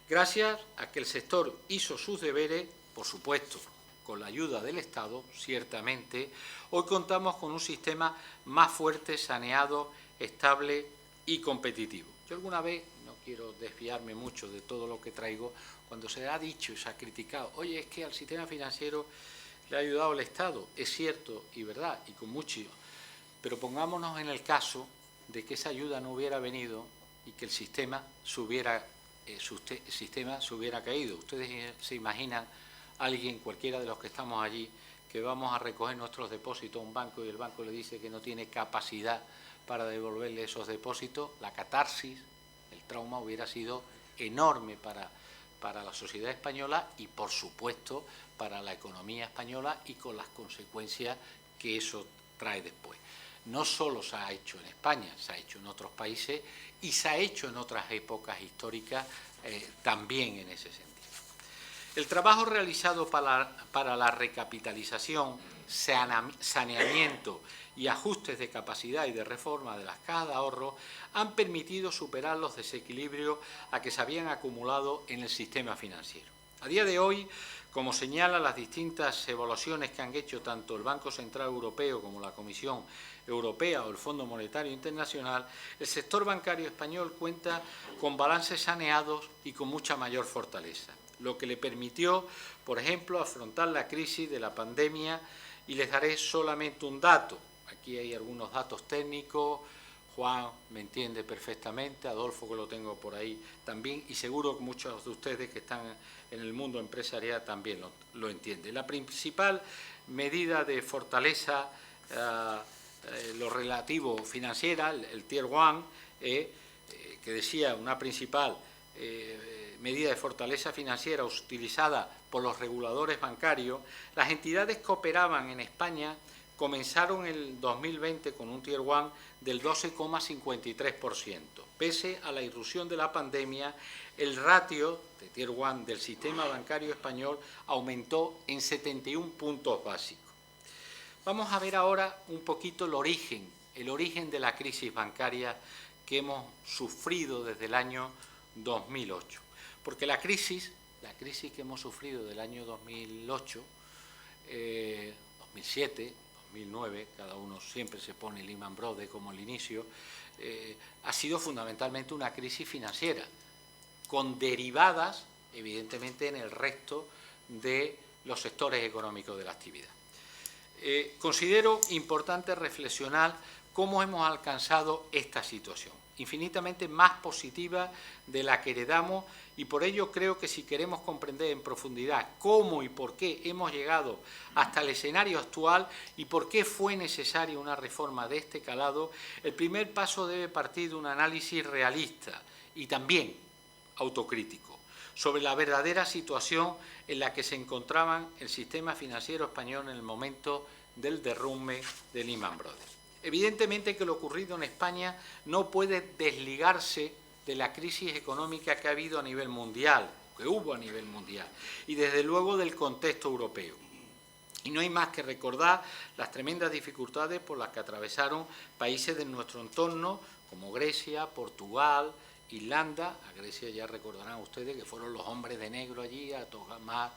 Gracias a que el sector hizo sus deberes, por supuesto, con la ayuda del Estado, ciertamente, hoy contamos con un sistema más fuerte, saneado, estable y competitivo. Yo alguna vez, no quiero desviarme mucho de todo lo que traigo, cuando se ha dicho y se ha criticado, oye, es que al sistema financiero le ha ayudado el Estado, es cierto y verdad, y con mucho, pero pongámonos en el caso de que esa ayuda no hubiera venido y que el sistema se hubiera caído. Ustedes se imaginan a alguien, cualquiera de los que estamos allí, que vamos a recoger nuestros depósitos a un banco y el banco le dice que no tiene capacidad para devolverle esos depósitos. La catarsis, el trauma hubiera sido enorme para la sociedad española y, por supuesto, para la economía española y con las consecuencias que eso trae después. No solo se ha hecho en España, se ha hecho en otros países y se ha hecho en otras épocas históricas también en ese sentido. El trabajo realizado para la recapitalización, saneamiento y ajustes de capacidad y de reforma de las cajas de ahorro han permitido superar los desequilibrios a que se habían acumulado en el sistema financiero. A día de hoy, como señalan las distintas evaluaciones que han hecho tanto el Banco Central Europeo como la Comisión Europea o el Fondo Monetario Internacional, el sector bancario español cuenta con balances saneados y con mucha mayor fortaleza, lo que le permitió, por ejemplo, afrontar la crisis de la pandemia, y les daré solamente un dato. Aquí hay algunos datos técnicos, Juan me entiende perfectamente, Adolfo, que lo tengo por ahí también, y seguro que muchos de ustedes que están en el mundo empresarial también lo entienden. La principal medida de fortaleza, lo relativo financiera, el Tier 1, que decía una principal medida de fortaleza financiera utilizada por los reguladores bancarios, las entidades que operaban en España comenzaron el 2020 con un Tier 1 del 12,53%. Pese a la irrupción de la pandemia, el ratio de Tier 1 del sistema bancario español aumentó en 71 puntos básicos. Vamos a ver ahora un poquito el origen de la crisis bancaria que hemos sufrido desde el año 2008. Porque la crisis que hemos sufrido del año 2008, 2007, 2009, cada uno siempre se pone Lehman Brothers como el inicio, ha sido fundamentalmente una crisis financiera, con derivadas, evidentemente, en el resto de los sectores económicos de la actividad. Considero importante reflexionar cómo hemos alcanzado esta situación, infinitamente más positiva de la que heredamos, y por ello creo que si queremos comprender en profundidad cómo y por qué hemos llegado hasta el escenario actual y por qué fue necesaria una reforma de este calado, el primer paso debe partir de un análisis realista y también autocrítico sobre la verdadera situación en la que se encontraba el sistema financiero español en el momento del derrumbe de Lehman Brothers. Evidentemente que lo ocurrido en España no puede desligarse de la crisis económica que ha habido a nivel mundial, que hubo a nivel mundial, y desde luego del contexto europeo. Y no hay más que recordar las tremendas dificultades por las que atravesaron países de nuestro entorno, como Grecia, Portugal, Irlanda. A Grecia ya recordarán ustedes que fueron los hombres de negro allí a tomar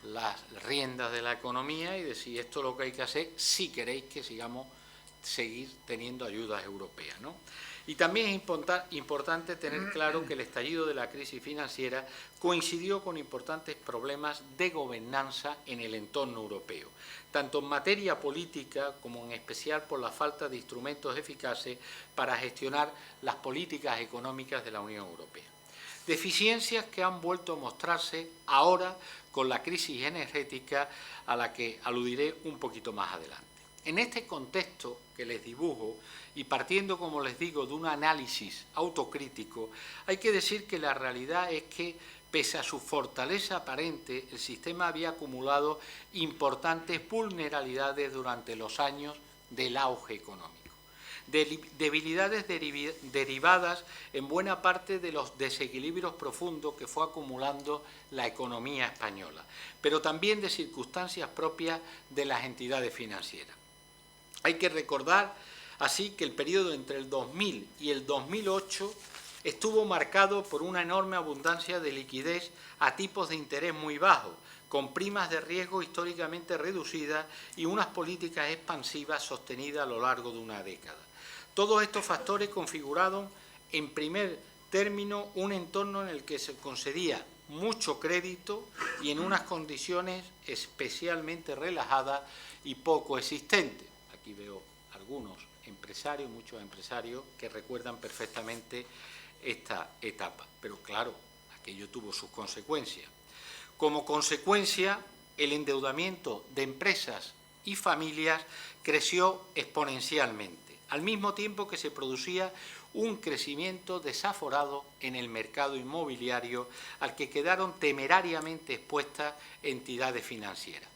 las riendas de la economía y decir esto es lo que hay que hacer si queréis que seguir teniendo ayudas europeas, ¿no? Y también es importante tener claro que el estallido de la crisis financiera coincidió con importantes problemas de gobernanza en el entorno europeo, tanto en materia política como en especial por la falta de instrumentos eficaces para gestionar las políticas económicas de la Unión Europea. Deficiencias que han vuelto a mostrarse ahora con la crisis energética a la que aludiré un poquito más adelante. En este contexto que les dibujo, y partiendo, como les digo, de un análisis autocrítico, hay que decir que la realidad es que, pese a su fortaleza aparente, el sistema había acumulado importantes vulnerabilidades durante los años del auge económico. Debilidades derivadas en buena parte de los desequilibrios profundos que fue acumulando la economía española, pero también de circunstancias propias de las entidades financieras. Hay que recordar así que el periodo entre el 2000 y el 2008 estuvo marcado por una enorme abundancia de liquidez a tipos de interés muy bajos, con primas de riesgo históricamente reducidas y unas políticas expansivas sostenidas a lo largo de una década. Todos estos factores configuraron, en primer término, un entorno en el que se concedía mucho crédito y en unas condiciones especialmente relajadas y poco existentes. Aquí veo algunos empresarios, muchos empresarios que recuerdan perfectamente esta etapa. Pero claro, aquello tuvo sus consecuencias. Como consecuencia, el endeudamiento de empresas y familias creció exponencialmente, al mismo tiempo que se producía un crecimiento desaforado en el mercado inmobiliario al que quedaron temerariamente expuestas entidades financieras.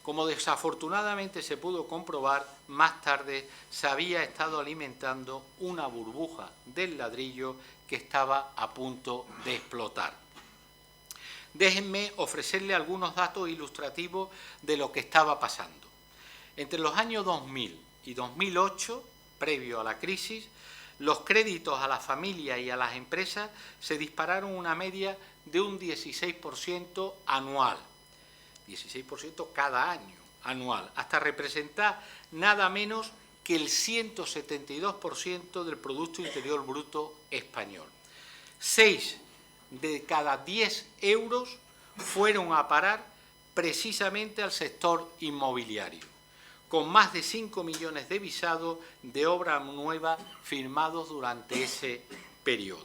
Como desafortunadamente se pudo comprobar, más tarde se había estado alimentando una burbuja del ladrillo que estaba a punto de explotar. Déjenme ofrecerle algunos datos ilustrativos de lo que estaba pasando. Entre los años 2000 y 2008, previo a la crisis, los créditos a las familias y a las empresas se dispararon una media de un 16% anual. 16% cada año anual, hasta representar nada menos que el 172% del Producto Interior Bruto español. 6 de cada 10 euros fueron a parar precisamente al sector inmobiliario, con más de 5 millones de visados de obra nueva firmados durante ese periodo.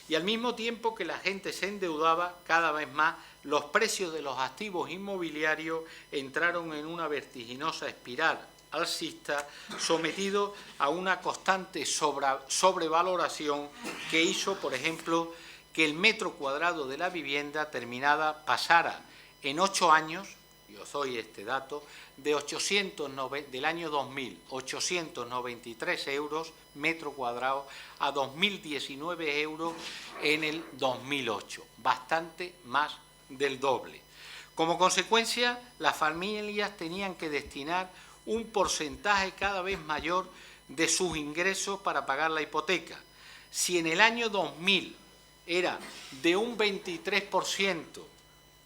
Y al mismo tiempo que la gente se endeudaba cada vez más, los precios de los activos inmobiliarios entraron en una vertiginosa espiral alcista, sometido a una constante sobrevaloración que hizo, por ejemplo, que el metro cuadrado de la vivienda terminada pasara en 8 años, y os doy este dato, del año 2000, 893 euros metro cuadrado, a 2019 euros en el 2008, bastante más del doble. Como consecuencia, las familias tenían que destinar un porcentaje cada vez mayor de sus ingresos para pagar la hipoteca. Si en el año 2000 era de un 23%,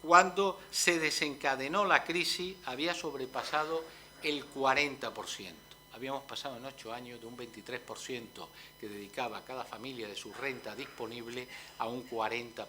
cuando se desencadenó la crisis había sobrepasado el 40%. Habíamos pasado en 8 años de un 23% que dedicaba a cada familia de su renta disponible a un 40%.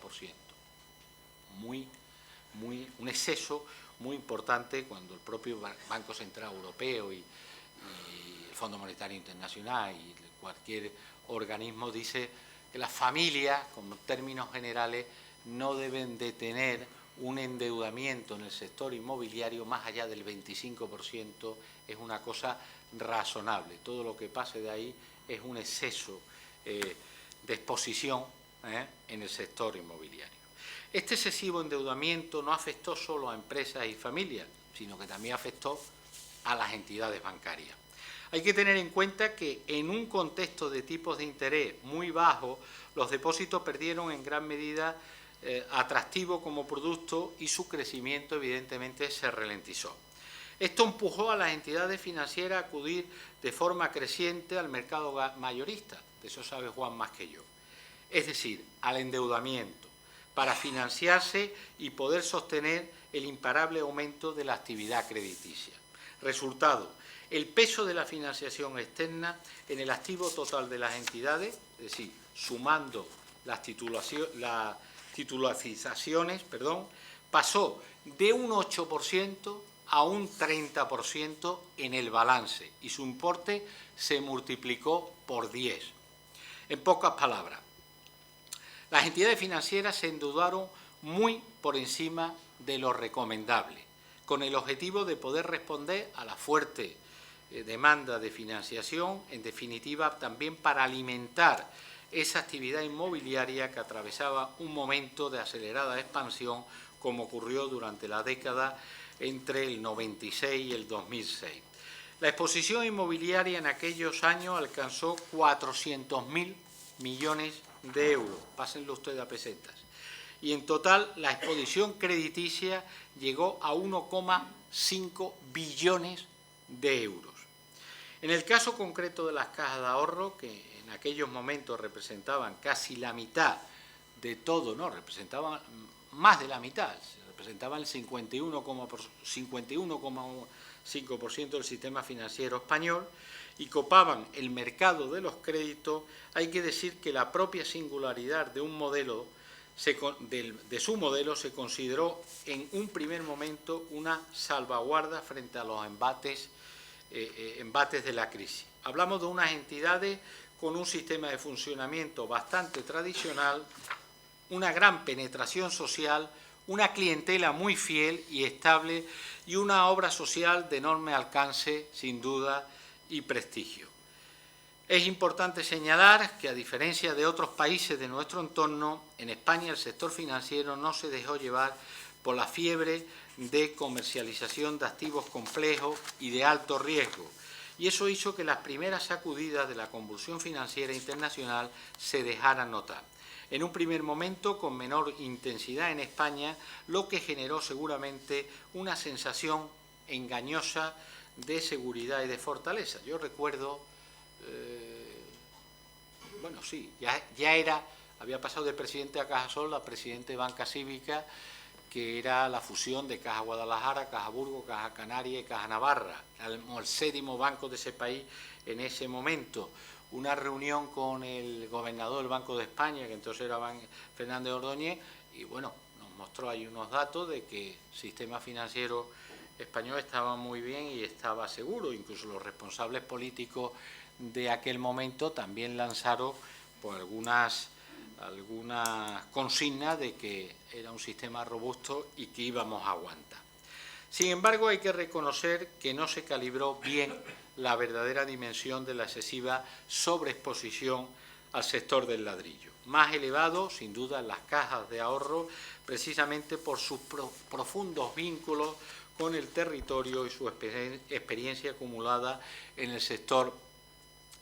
Un exceso muy importante cuando el propio Banco Central Europeo y el Fondo Monetario Internacional y cualquier organismo dice que las familias, como términos generales, no deben de tener un endeudamiento en el sector inmobiliario más allá del 25%, es una cosa razonable. Todo lo que pase de ahí es un exceso de exposición en el sector inmobiliario. Este excesivo endeudamiento no afectó solo a empresas y familias, sino que también afectó a las entidades bancarias. Hay que tener en cuenta que en un contexto de tipos de interés muy bajos, los depósitos perdieron en gran medida atractivo como producto y su crecimiento evidentemente se ralentizó. Esto empujó a las entidades financieras a acudir de forma creciente al mercado mayorista, de eso sabe Juan más que yo, es decir, al endeudamiento, para financiarse y poder sostener el imparable aumento de la actividad crediticia. Resultado, el peso de la financiación externa en el activo total de las entidades, es decir, sumando las titularizaciones, pasó de un 8% a un 30% en el balance y su importe se multiplicó por 10. En pocas palabras, las entidades financieras se endeudaron muy por encima de lo recomendable, con el objetivo de poder responder a la fuerte demanda de financiación, en definitiva también para alimentar esa actividad inmobiliaria que atravesaba un momento de acelerada expansión, como ocurrió durante la década entre el 96 y el 2006. La exposición inmobiliaria en aquellos años alcanzó 400.000 millones de euros, pásenlo ustedes a pesetas, y en total la exposición crediticia llegó a 1,5 billones de euros. En el caso concreto de las cajas de ahorro, que en aquellos momentos representaban casi la mitad de todo, no, representaban más de la mitad, representaban el 51,5% del sistema financiero español y copaban el mercado de los créditos, hay que decir que la propia singularidad de un modelo, de su modelo, se consideró en un primer momento una salvaguarda frente a los embates de la crisis. Hablamos de unas entidades con un sistema de funcionamiento bastante tradicional, una gran penetración social, una clientela muy fiel y estable y una obra social de enorme alcance, sin duda, y prestigio. Es importante señalar que, a diferencia de otros países de nuestro entorno, en España el sector financiero no se dejó llevar por la fiebre de comercialización de activos complejos y de alto riesgo, y eso hizo que las primeras sacudidas de la convulsión financiera internacional se dejaran notar. En un primer momento con menor intensidad en España, lo que generó seguramente una sensación engañosa de seguridad y de fortaleza. Yo recuerdo, había pasado de presidente a Cajasol a presidente de Banca Cívica, que era la fusión de Caja Guadalajara, Caja Burgos, Caja Canaria y Caja Navarra, el 7º banco de ese país en ese momento. Una reunión con el gobernador del Banco de España, que entonces era Fernández Ordóñez, y bueno, nos mostró ahí unos datos de que el sistema financiero español estaba muy bien y estaba seguro. Incluso los responsables políticos de aquel momento también lanzaron pues, algunas consignas de que era un sistema robusto y que íbamos a aguantar. Sin embargo, hay que reconocer que no se calibró bien la verdadera dimensión de la excesiva sobreexposición al sector del ladrillo. Más elevado, sin duda, en las cajas de ahorro, precisamente por sus profundos vínculos con el territorio y su experiencia acumulada en el sector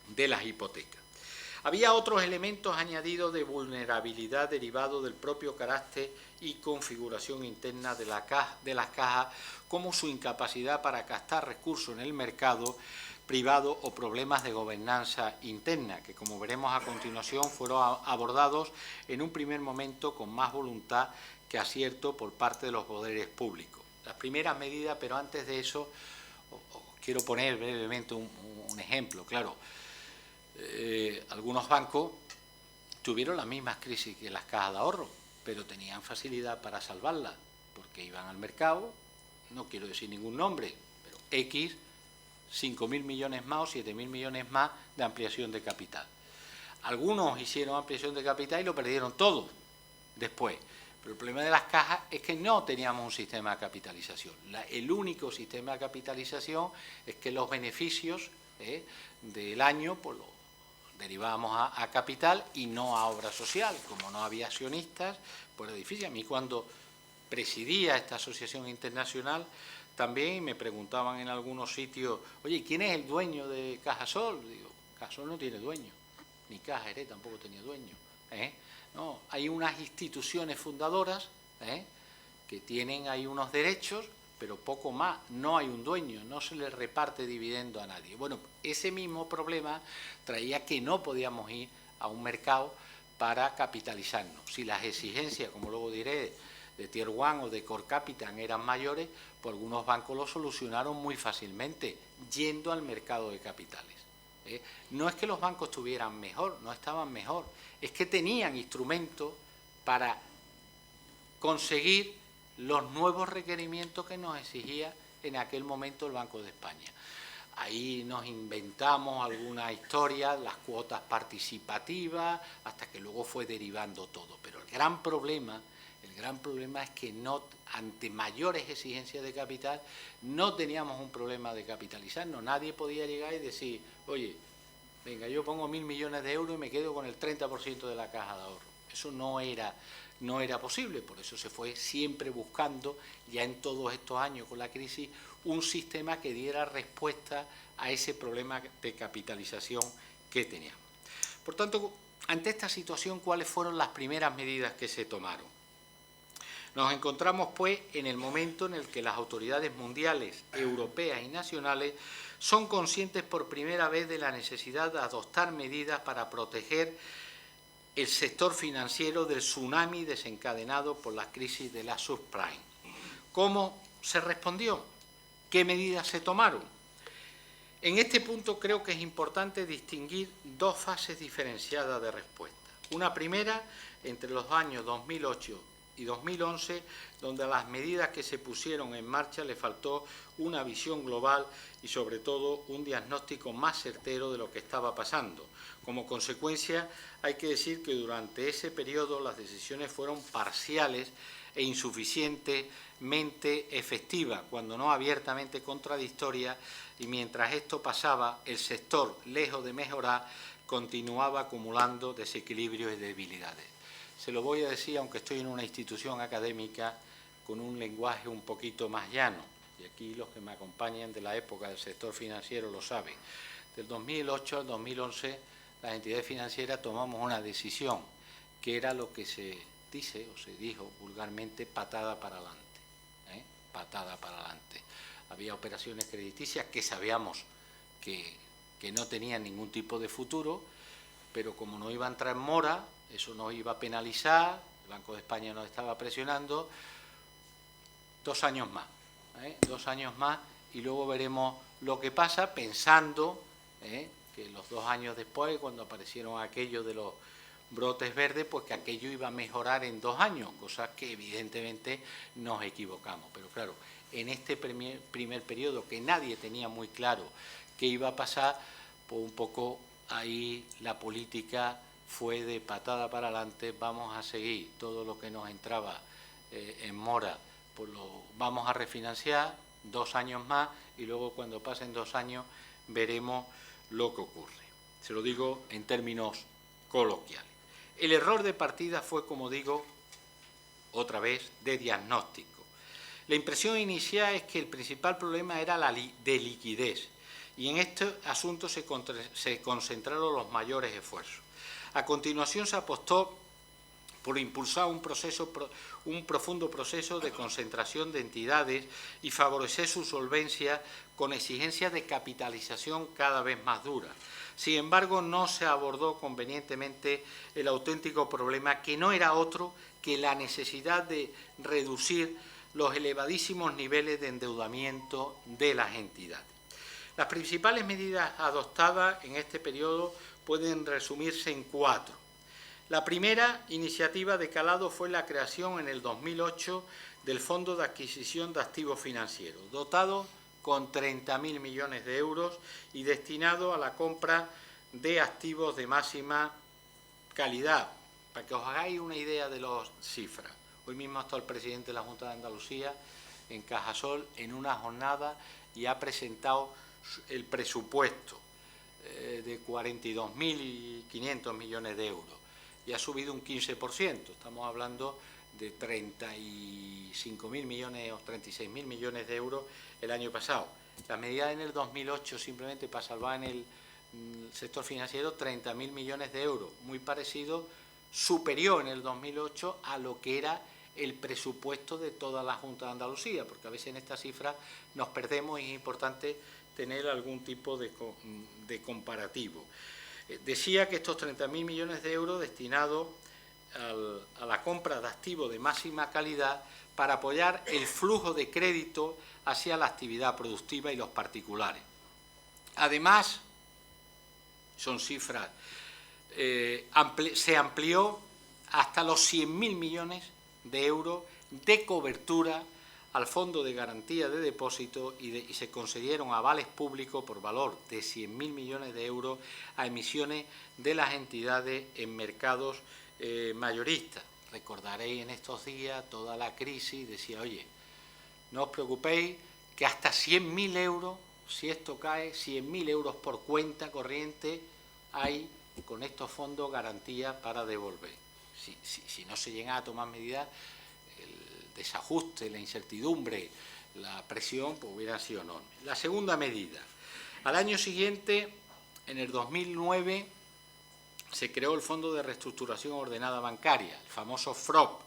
de las hipotecas. Había otros elementos añadidos de vulnerabilidad derivados del propio carácter y configuración interna de las cajas, como su incapacidad para captar recursos en el mercado privado o problemas de gobernanza interna, que como veremos a continuación fueron abordados en un primer momento con más voluntad que acierto por parte de los poderes públicos. Las primeras medidas, pero antes de eso quiero poner brevemente un ejemplo, claro. Algunos bancos tuvieron las mismas crisis que las cajas de ahorro, pero tenían facilidad para salvarlas, porque iban al mercado, no quiero decir ningún nombre, pero X, 5.000 millones más o 7.000 millones más de ampliación de capital. Algunos hicieron ampliación de capital y lo perdieron todo después. Pero el problema de las cajas es que no teníamos un sistema de capitalización. El único sistema de capitalización es que los beneficios del año pues, los derivábamos a capital y no a obra social. Como no había accionistas, pues era difícil. A mí cuando presidía esta asociación internacional también me preguntaban en algunos sitios, oye, ¿quién es el dueño de Cajasol? Digo, Cajasol no tiene dueño, ni Caja Jerez tampoco tenía dueño. No, hay unas instituciones fundadoras que tienen ahí unos derechos, pero poco más, no hay un dueño, no se le reparte dividendo a nadie. Bueno, ese mismo problema traía que no podíamos ir a un mercado para capitalizarnos. Si las exigencias, como luego diré, de Tier 1 o de Core Capital eran mayores, pues algunos bancos lo solucionaron muy fácilmente, yendo al mercado de capitales. No es que los bancos estuvieran mejor, no estaban mejor, es que tenían instrumentos para conseguir los nuevos requerimientos que nos exigía en aquel momento el Banco de España. Ahí nos inventamos alguna historia, las cuotas participativas, hasta que luego fue derivando todo. Pero el gran problema es que no, ante mayores exigencias de capital, no teníamos un problema de capitalizarnos. Nadie podía llegar y decir, oye, venga, yo pongo 1.000 millones de euros y me quedo con el 30% de la caja de ahorro. Eso no era posible, por eso se fue siempre buscando, ya en todos estos años con la crisis, un sistema que diera respuesta a ese problema de capitalización que teníamos. Por tanto, ante esta situación, ¿cuáles fueron las primeras medidas que se tomaron? Nos encontramos, pues, en el momento en el que las autoridades mundiales, europeas y nacionales son conscientes por primera vez de la necesidad de adoptar medidas para proteger el sector financiero del tsunami desencadenado por la crisis de la subprime. ¿Cómo se respondió? ¿Qué medidas se tomaron? En este punto creo que es importante distinguir dos fases diferenciadas de respuesta. Una primera, entre los años 2008 y 2011, donde a las medidas que se pusieron en marcha le faltó una visión global y sobre todo un diagnóstico más certero de lo que estaba pasando. Como consecuencia, hay que decir que durante ese periodo las decisiones fueron parciales e insuficientemente efectivas, cuando no abiertamente contradictorias, y mientras esto pasaba, el sector, lejos de mejorar, continuaba acumulando desequilibrios y debilidades. Se lo voy a decir, aunque estoy en una institución académica, con un lenguaje un poquito más llano, y aquí los que me acompañan de la época del sector financiero lo saben. Del 2008 al 2011, las entidades financieras tomamos una decisión, que era lo que se dice o se dijo vulgarmente patada para adelante. Patada para adelante. Había operaciones crediticias que sabíamos que no tenían ningún tipo de futuro, pero como no iba a entrar en mora, eso nos iba a penalizar, el Banco de España nos estaba presionando, 2 años más, 2 años más, y luego veremos lo que pasa, pensando que los 2 años después, cuando aparecieron aquellos de los brotes verdes, pues que aquello iba a mejorar en 2 años, cosa que evidentemente nos equivocamos. Pero claro, en este primer periodo, que nadie tenía muy claro qué iba a pasar, pues un poco ahí la política fue de patada para adelante, vamos a seguir todo lo que nos entraba en mora, pues lo vamos a refinanciar 2 años más, y luego cuando pasen 2 años veremos lo que ocurre. Se lo digo en términos coloquiales. El error de partida fue, como digo, otra vez, de diagnóstico. La impresión inicial es que el principal problema era la de liquidez, y en este asunto se concentraron los mayores esfuerzos. A continuación se apostó por impulsar un profundo proceso de concentración de entidades y favorecer su solvencia con exigencias de capitalización cada vez más duras. Sin embargo, no se abordó convenientemente el auténtico problema, que no era otro que la necesidad de reducir los elevadísimos niveles de endeudamiento de las entidades. Las principales medidas adoptadas en este periodo pueden resumirse en 4. La primera iniciativa de calado fue la creación en el 2008 del Fondo de Adquisición de Activos Financieros, dotado con 30.000 millones de euros y destinado a la compra de activos de máxima calidad. Para que os hagáis una idea de las cifras, hoy mismo ha estado el presidente de la Junta de Andalucía en Cajasol en una jornada y ha presentado el presupuesto de 42.500 millones de euros y ha subido un 15%. Estamos hablando de 35.000 millones o 36.000 millones de euros el año pasado. La medida en el 2008 simplemente para salvar en el sector financiero 30.000 millones de euros, muy parecido, superior en el 2008 a lo que era el presupuesto de toda la Junta de Andalucía, porque a veces en estas cifras nos perdemos y es importante tener algún tipo de comparativo. Decía que estos 30.000 millones de euros destinados a la compra de activos de máxima calidad para apoyar el flujo de crédito hacia la actividad productiva y los particulares. Además, son cifras, se amplió hasta los 100.000 millones de euros de cobertura al Fondo de Garantía de Depósitos y se concedieron avales públicos por valor de 100.000 millones de euros a emisiones de las entidades en mercados mayoristas. Recordaréis en estos días toda la crisis, decía, oye, no os preocupéis que hasta 100.000 euros, si esto cae, 100.000 euros por cuenta corriente hay con estos fondos garantía para devolver. Si no se llegan a tomar medidas, el desajuste, la incertidumbre, la presión, pues hubiera sido enorme. La segunda medida. Al año siguiente, en el 2009, se creó el Fondo de Reestructuración Ordenada Bancaria, el famoso FROB,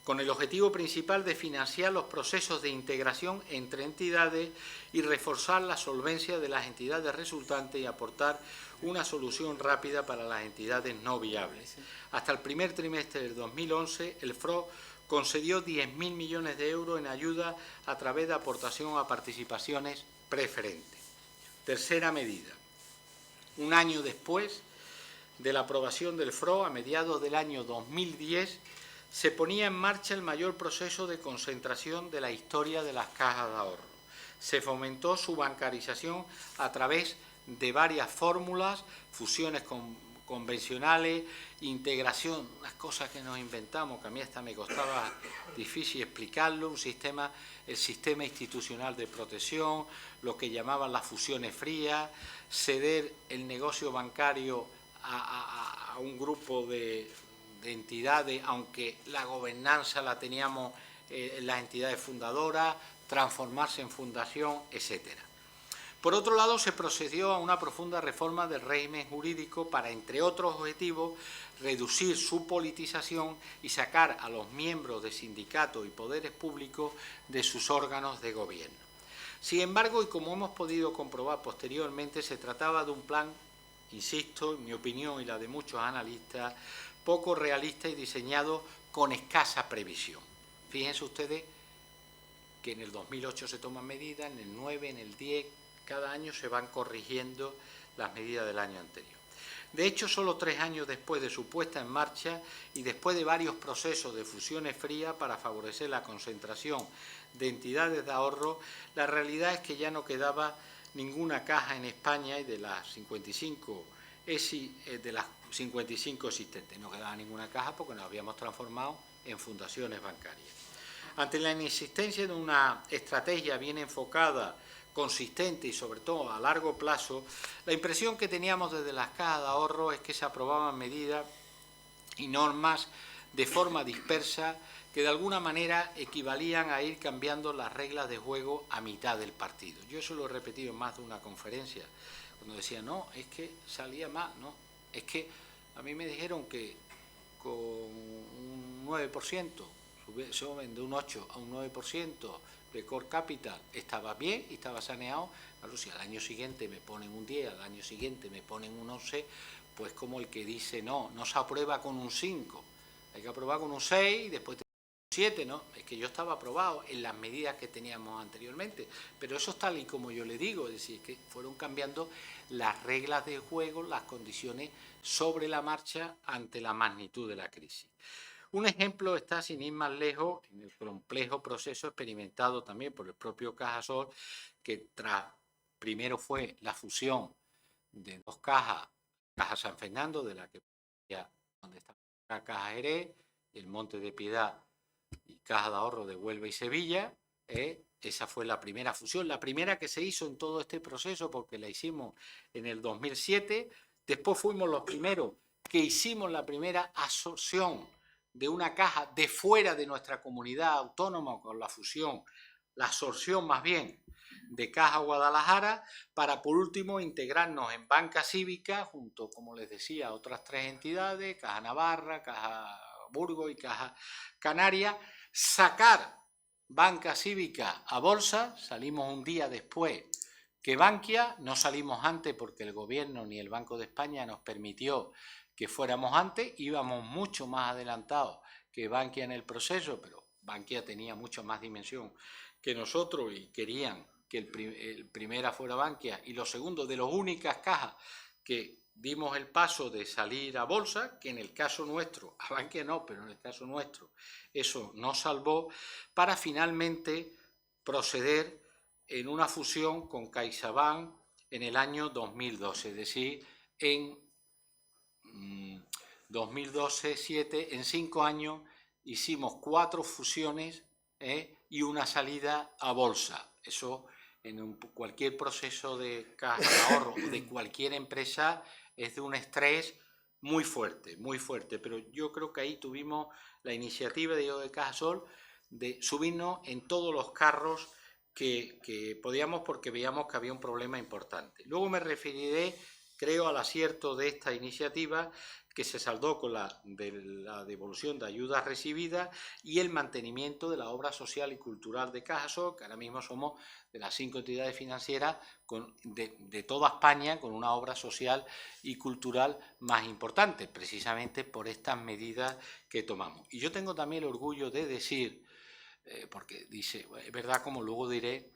con el objetivo principal de financiar los procesos de integración entre entidades y reforzar la solvencia de las entidades resultantes y aportar una solución rápida para las entidades no viables. Hasta el primer trimestre del 2011, el FROB concedió 10.000 millones de euros en ayuda a través de aportación a participaciones preferentes. Tercera medida. Un año después de la aprobación del FROB, a mediados del año 2010, se ponía en marcha el mayor proceso de concentración de la historia de las cajas de ahorro. Se fomentó su bancarización a través de varias fórmulas, fusiones convencionales, integración, unas cosas que nos inventamos, que a mí hasta me costaba difícil explicarlo, el sistema institucional de protección, lo que llamaban las fusiones frías, ceder el negocio bancario a un grupo de entidades, aunque la gobernanza la teníamos en las entidades fundadoras, transformarse en fundación, etcétera. Por otro lado, se procedió a una profunda reforma del régimen jurídico para, entre otros objetivos, reducir su politización y sacar a los miembros de sindicatos y poderes públicos de sus órganos de gobierno. Sin embargo, y como hemos podido comprobar posteriormente, se trataba de un plan, insisto, en mi opinión y la de muchos analistas, poco realista y diseñado con escasa previsión. Fíjense ustedes que en el 2008 se toman medidas, en el 9, en el 10, cada año se van corrigiendo las medidas del año anterior. De hecho, solo 3 años después de su puesta en marcha y después de varios procesos de fusiones frías para favorecer la concentración de entidades de ahorro, la realidad es que ya no quedaba ninguna caja en España y de las 55 existentes. No quedaba ninguna caja porque nos habíamos transformado en fundaciones bancarias. Ante la inexistencia de una estrategia bien enfocada, consistente y sobre todo a largo plazo, la impresión que teníamos desde las cajas de ahorro es que se aprobaban medidas y normas de forma dispersa que de alguna manera equivalían a ir cambiando las reglas de juego a mitad del partido. Yo eso lo he repetido en más de una conferencia, cuando decía, no, es que salía más, no, es que a mí me dijeron que con un 9%, suben de un 8 a un 9%, de core capital, estaba bien y estaba saneado. Claro, si al año siguiente me ponen un 10, al año siguiente me ponen un 11, pues como el que dice, no se aprueba con un 5, hay que aprobar con un 6 y después un 7, ¿no? Es que yo estaba aprobado en las medidas que teníamos anteriormente, pero eso es tal y como yo le digo, es decir, que fueron cambiando las reglas de juego, las condiciones sobre la marcha ante la magnitud de la crisis. Un ejemplo está, sin ir más lejos, en el complejo proceso experimentado también por el propio Cajasol, que primero fue la fusión de dos cajas, Caja San Fernando, de la que ya donde está la Caja Jerez, el Monte de Piedad y Caja de Ahorro de Huelva y Sevilla. Esa fue la primera fusión, la primera que se hizo en todo este proceso, porque la hicimos en el 2007. Después fuimos los primeros que hicimos la primera absorción de una caja de fuera de nuestra comunidad autónoma con la fusión, la absorción más bien de Caja Guadalajara, para por último integrarnos en Banca Cívica junto, como les decía, a otras 3 entidades, Caja Navarra, Caja Burgos y Caja Canaria, sacar Banca Cívica a bolsa, salimos un día después que Bankia, no salimos antes porque el Gobierno ni el Banco de España nos permitió que fuéramos antes, íbamos mucho más adelantados que Bankia en el proceso, pero Bankia tenía mucho más dimensión que nosotros y querían que el primera fuera Bankia y lo segundo, de las únicas cajas que dimos el paso de salir a bolsa, que en el caso nuestro, a Bankia no, pero en el caso nuestro, eso nos salvó para finalmente proceder en una fusión con CaixaBank en el año 2012, es decir, en 2012-7, en 5 años hicimos 4 fusiones y una salida a bolsa. Eso en cualquier proceso de caja de ahorro de cualquier empresa es de un estrés muy fuerte, pero yo creo que ahí tuvimos la iniciativa de Cajasol de subirnos en todos los carros que podíamos porque veíamos que había un problema importante. Luego me referiré, creo, al acierto de esta iniciativa que se saldó con la devolución de ayudas recibidas y el mantenimiento de la obra social y cultural de Cajasol, que ahora mismo somos de las 5 entidades financieras de toda España con una obra social y cultural más importante, precisamente por estas medidas que tomamos. Y yo tengo también el orgullo de decir, porque dice, es verdad, como luego diré,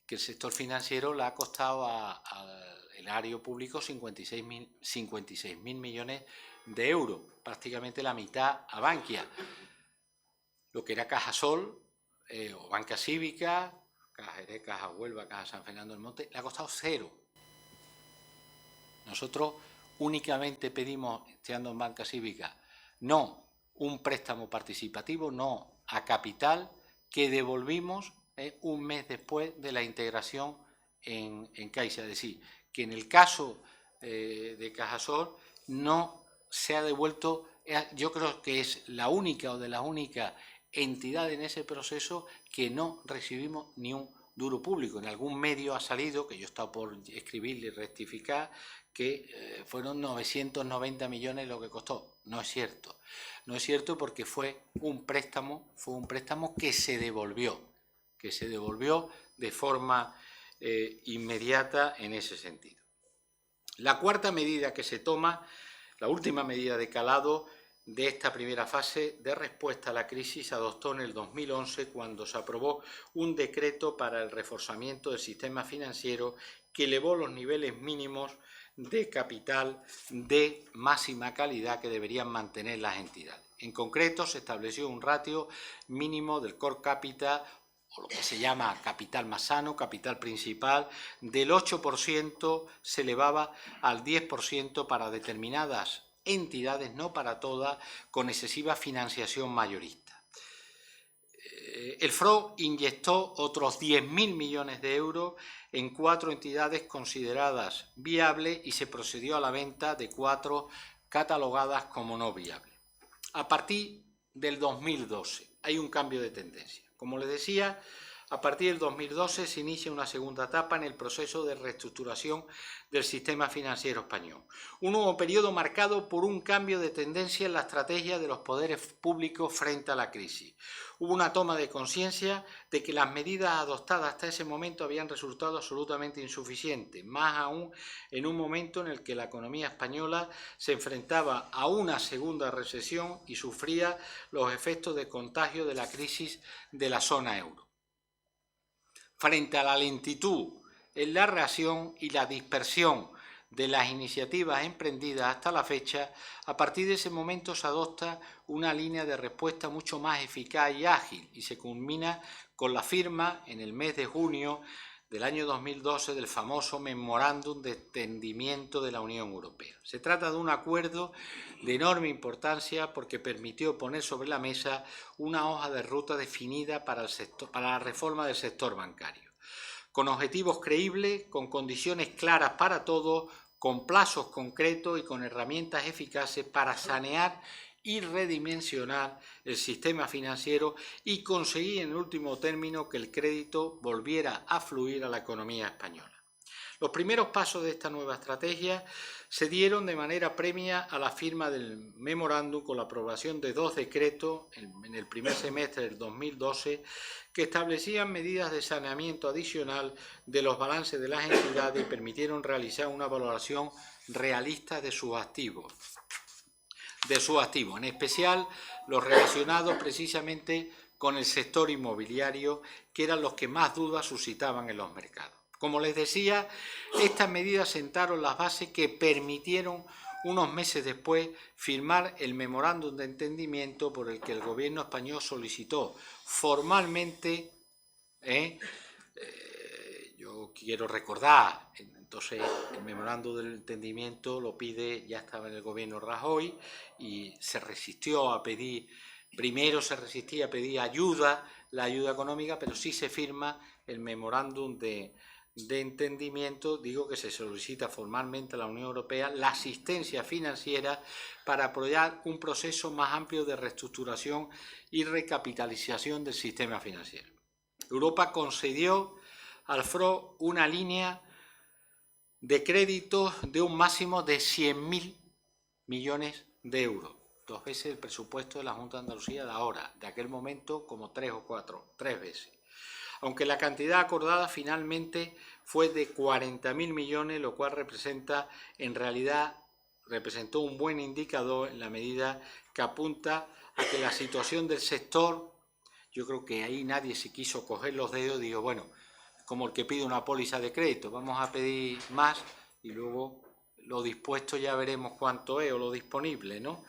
que el sector financiero le ha costado al erario público 56.000 millones de euros, prácticamente la mitad a Bankia. Lo que era Cajasol, o Banca Cívica, Caja Jerez, Caja Huelva, Caja San Fernando del Monte, le ha costado 0. Nosotros únicamente pedimos, estando en Banca Cívica, no un préstamo participativo, no a capital, que devolvimos un mes después de la integración en Caixa. Es decir, que en el caso de Cajasol no se ha devuelto, yo creo que es la única o de las únicas entidades en ese proceso que no recibimos ni un duro público. En algún medio ha salido, que yo he estado por escribirle y rectificar, que fueron 990 millones lo que costó. No es cierto. No es cierto porque fue un préstamo que se devolvió de forma inmediata en ese sentido. La cuarta medida que se toma, la última medida de calado de esta primera fase de respuesta a la crisis, se adoptó en el 2011 cuando se aprobó un decreto para el reforzamiento del sistema financiero que elevó los niveles mínimos de capital de máxima calidad que deberían mantener las entidades. En concreto, se estableció un ratio mínimo del core capital, o lo que se llama capital más sano, capital principal, del 8% se elevaba al 10% para determinadas entidades, no para todas, con excesiva financiación mayorista. El FROB inyectó otros 10.000 millones de euros en 4 entidades consideradas viables y se procedió a la venta de 4 catalogadas como no viables. A partir del 2012 hay un cambio de tendencia. Como les decía, a partir del 2012 se inicia una segunda etapa en el proceso de reestructuración del sistema financiero español. Un nuevo periodo marcado por un cambio de tendencia en la estrategia de los poderes públicos frente a la crisis. Hubo una toma de conciencia de que las medidas adoptadas hasta ese momento habían resultado absolutamente insuficientes, más aún en un momento en el que la economía española se enfrentaba a una segunda recesión y sufría los efectos de contagio de la crisis de la zona euro. Frente a la lentitud en la reacción y la dispersión de las iniciativas emprendidas hasta la fecha, a partir de ese momento se adopta una línea de respuesta mucho más eficaz y ágil y se culmina con la firma en el mes de junio del año 2012 del famoso Memorándum de Entendimiento de la Unión Europea. Se trata de un acuerdo de enorme importancia porque permitió poner sobre la mesa una hoja de ruta definida para la reforma del sector bancario, con objetivos creíbles, con condiciones claras para todos, con plazos concretos y con herramientas eficaces para sanear y redimensionar el sistema financiero y conseguir en último término que el crédito volviera a fluir a la economía española. Los primeros pasos de esta nueva estrategia se dieron de manera previa a la firma del memorándum con la aprobación de 2 decretos en el primer semestre del 2012 que establecían medidas de saneamiento adicional de los balances de las entidades y permitieron realizar una valoración realista de sus activos. En especial los relacionados precisamente con el sector inmobiliario, que eran los que más dudas suscitaban en los mercados. Como les decía, estas medidas sentaron las bases que permitieron unos meses después firmar el memorándum de entendimiento por el que el gobierno español solicitó formalmente, yo quiero recordar, entonces el memorándum del entendimiento lo pide, ya estaba en el gobierno Rajoy y se resistió a pedir, primero se resistía a pedir ayuda, la ayuda económica, pero sí se firma el memorándum de entendimiento, digo que se solicita formalmente a la Unión Europea la asistencia financiera para apoyar un proceso más amplio de reestructuración y recapitalización del sistema financiero. Europa concedió al FRO una línea de crédito de un máximo de 100.000 millones de euros, 2 veces el presupuesto de la Junta de Andalucía de ahora, de aquel momento como 3 veces. Aunque la cantidad acordada finalmente fue de 40.000 millones, lo cual representó un buen indicador en la medida que apunta a que la situación del sector, yo creo que ahí nadie se quiso coger los dedos, digo, bueno, como el que pide una póliza de crédito, vamos a pedir más y luego lo dispuesto ya veremos cuánto es o lo disponible, ¿no?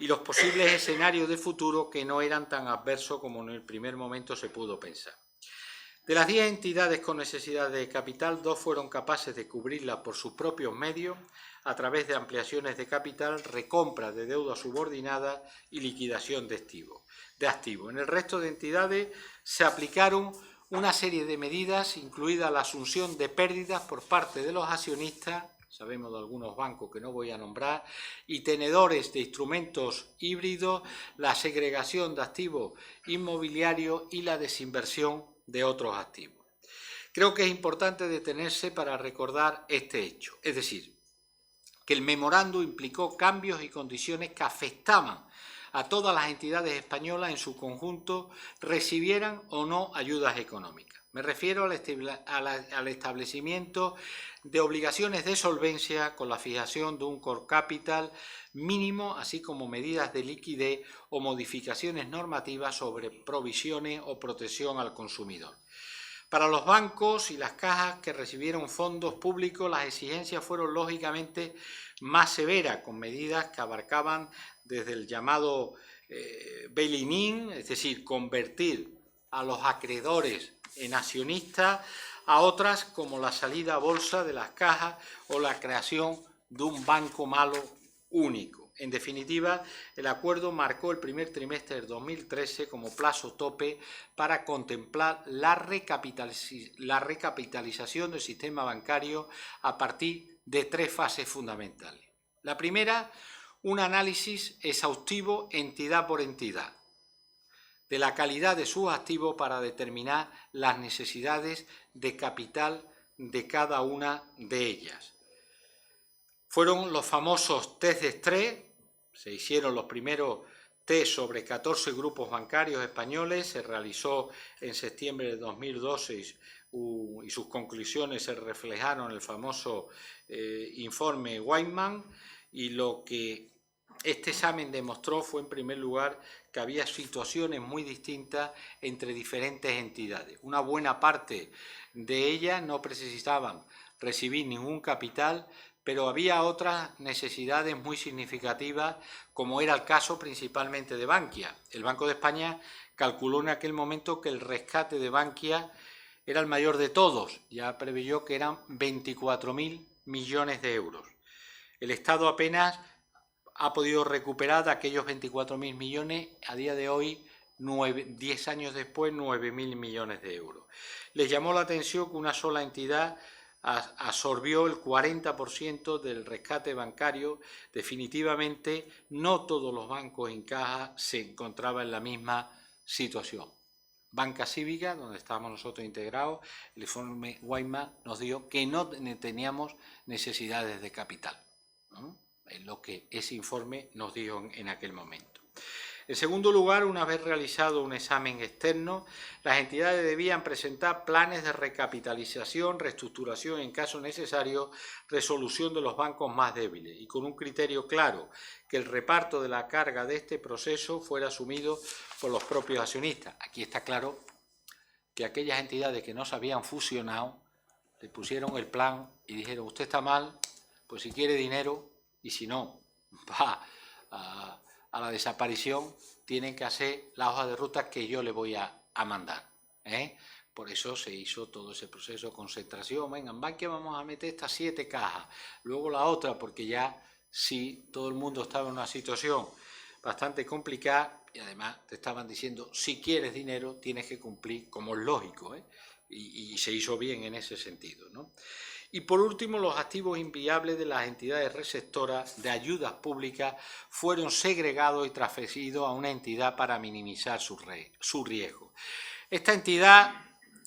Y los posibles escenarios de futuro que no eran tan adversos como en el primer momento se pudo pensar. De las 10 entidades con necesidad de capital, 2 fueron capaces de cubrirlas por sus propios medios a través de ampliaciones de capital, recompra de deuda subordinada y liquidación de activos. En el resto de entidades se aplicaron una serie de medidas, incluida la asunción de pérdidas por parte de los accionistas, sabemos de algunos bancos que no voy a nombrar, y tenedores de instrumentos híbridos, la segregación de activos inmobiliarios y la desinversión de otros activos. Creo que es importante detenerse para recordar este hecho, es decir, que el memorándum implicó cambios y condiciones que afectaban a todas las entidades españolas en su conjunto, recibieran o no ayudas económicas. Me refiero al establecimiento de obligaciones de solvencia con la fijación de un core capital mínimo, así como medidas de liquidez o modificaciones normativas sobre provisiones o protección al consumidor. Para los bancos y las cajas que recibieron fondos públicos, las exigencias fueron lógicamente más severas, con medidas que abarcaban desde el llamado bail-in, es decir, convertir a los acreedores en accionistas, a otras como la salida a bolsa de las cajas o la creación de un banco malo único. En definitiva, el acuerdo marcó el primer trimestre del 2013 como plazo tope para contemplar la recapitalización del sistema bancario a partir de 3 fases fundamentales. La primera, un análisis exhaustivo entidad por entidad de la calidad de sus activos para determinar las necesidades de capital de cada una de ellas. Fueron los famosos test de estrés, se hicieron los primeros test sobre 14 grupos bancarios españoles, se realizó en septiembre de 2012 y sus conclusiones se reflejaron en el famoso informe Weinmann, y lo que este examen demostró fue, en primer lugar, que había situaciones muy distintas entre diferentes entidades. Una buena parte de ellas no precisaban recibir ningún capital, pero había otras necesidades muy significativas, como era el caso principalmente de Bankia. El Banco de España calculó en aquel momento que el rescate de Bankia era el mayor de todos, ya preveyó que eran 24.000 millones de euros. El Estado apenas ha podido recuperar de aquellos 24.000 millones, a día de hoy, 10 años después, 9.000 millones de euros. Les llamó la atención que una sola entidad absorbió el 40% del rescate bancario. Definitivamente, no todos los bancos en caja se encontraban en la misma situación. Banca Cívica, donde estábamos nosotros integrados, el informe Guaymas nos dio que no teníamos necesidades de capital, ¿no? Es lo que ese informe nos dijo en aquel momento. En segundo lugar, una vez realizado un examen externo, las entidades debían presentar planes de recapitalización, reestructuración, en caso necesario, resolución de los bancos más débiles y con un criterio claro, que el reparto de la carga de este proceso fuera asumido por los propios accionistas. Aquí está claro que aquellas entidades que no se habían fusionado le pusieron el plan y dijeron: usted está mal, pues si quiere dinero, y si no, va a la desaparición, tienen que hacer la hoja de ruta que yo le voy a mandar, ¿eh? Por eso se hizo todo ese proceso de concentración. Venga, en Bankia vamos a meter estas 7 cajas, luego la otra, porque ya sí, todo el mundo estaba en una situación bastante complicada y además te estaban diciendo: si quieres dinero tienes que cumplir, como es lógico, ¿eh? Y se hizo bien en ese sentido, ¿no? Y por último, los activos inviables de las entidades receptoras de ayudas públicas fueron segregados y transferidos a una entidad para minimizar su riesgo. Esta entidad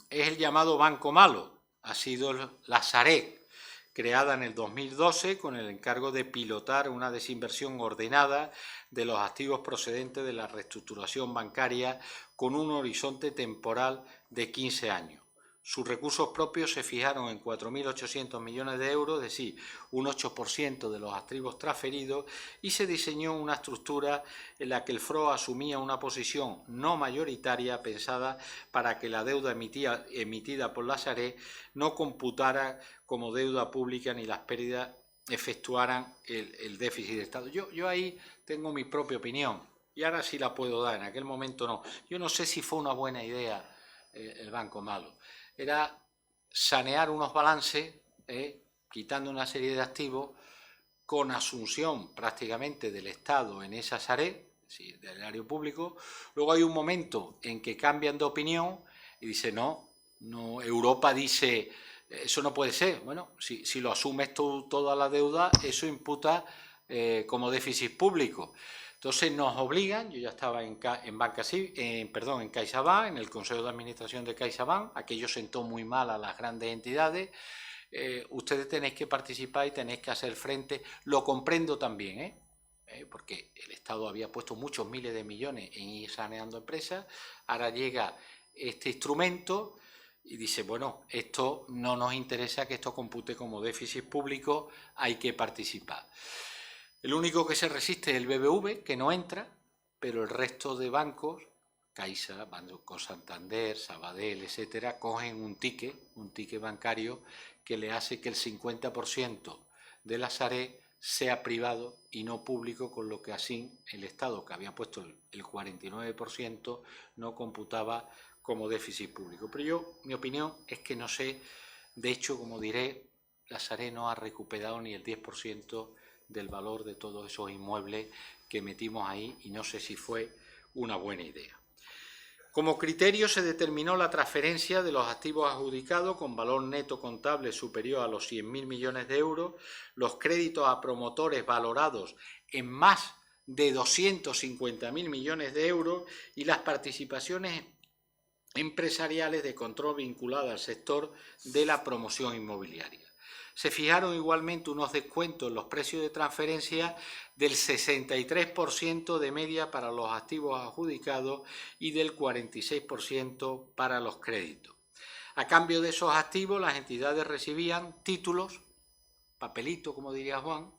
es el llamado Banco Malo, ha sido la Sareb, creada en el 2012 con el encargo de pilotar una desinversión ordenada de los activos procedentes de la reestructuración bancaria con un horizonte temporal de 15 años. Sus recursos propios se fijaron en 4.800 millones de euros, es decir, un 8% de los activos transferidos, y se diseñó una estructura en la que el FRO asumía una posición no mayoritaria pensada para que la deuda emitida por la Sareb no computara como deuda pública ni las pérdidas efectuaran el déficit de Estado. Yo ahí tengo mi propia opinión y ahora sí la puedo dar, en aquel momento no. Yo no sé si fue una buena idea el Banco Malo. Era sanear unos balances, quitando una serie de activos, con asunción prácticamente del Estado en esa Sareb, es decir, del erario público. Luego hay un momento en que cambian de opinión y dicen: no, Europa dice, eso no puede ser. Bueno, si lo asumes tú, toda la deuda, eso imputa como déficit público. Entonces nos obligan, yo ya estaba en CaixaBank, en el Consejo de Administración de CaixaBank, aquello sentó muy mal a las grandes entidades, ustedes tenéis que participar y tenéis que hacer frente. Lo comprendo también, porque el Estado había puesto muchos miles de millones en ir saneando empresas, ahora llega este instrumento y dice: bueno, esto no nos interesa que esto compute como déficit público, hay que participar. El único que se resiste es el BBV, que no entra, pero el resto de bancos, Caixa, Banco Santander, Sabadell, etcétera, cogen un ticket bancario que le hace que el 50% de la Sareb sea privado y no público, con lo que así el Estado, que había puesto el 49%, no computaba como déficit público. Pero mi opinión es que no sé, de hecho, como diré, la Sareb no ha recuperado ni el 10% del valor de todos esos inmuebles que metimos ahí, y no sé si fue una buena idea. Como criterio se determinó la transferencia de los activos adjudicados con valor neto contable superior a los 100.000 millones de euros, los créditos a promotores valorados en más de 250.000 millones de euros y las participaciones empresariales de control vinculadas al sector de la promoción inmobiliaria. Se fijaron igualmente unos descuentos en los precios de transferencia del 63% de media para los activos adjudicados y del 46% para los créditos. A cambio de esos activos, las entidades recibían títulos, papelito, como diría Juan,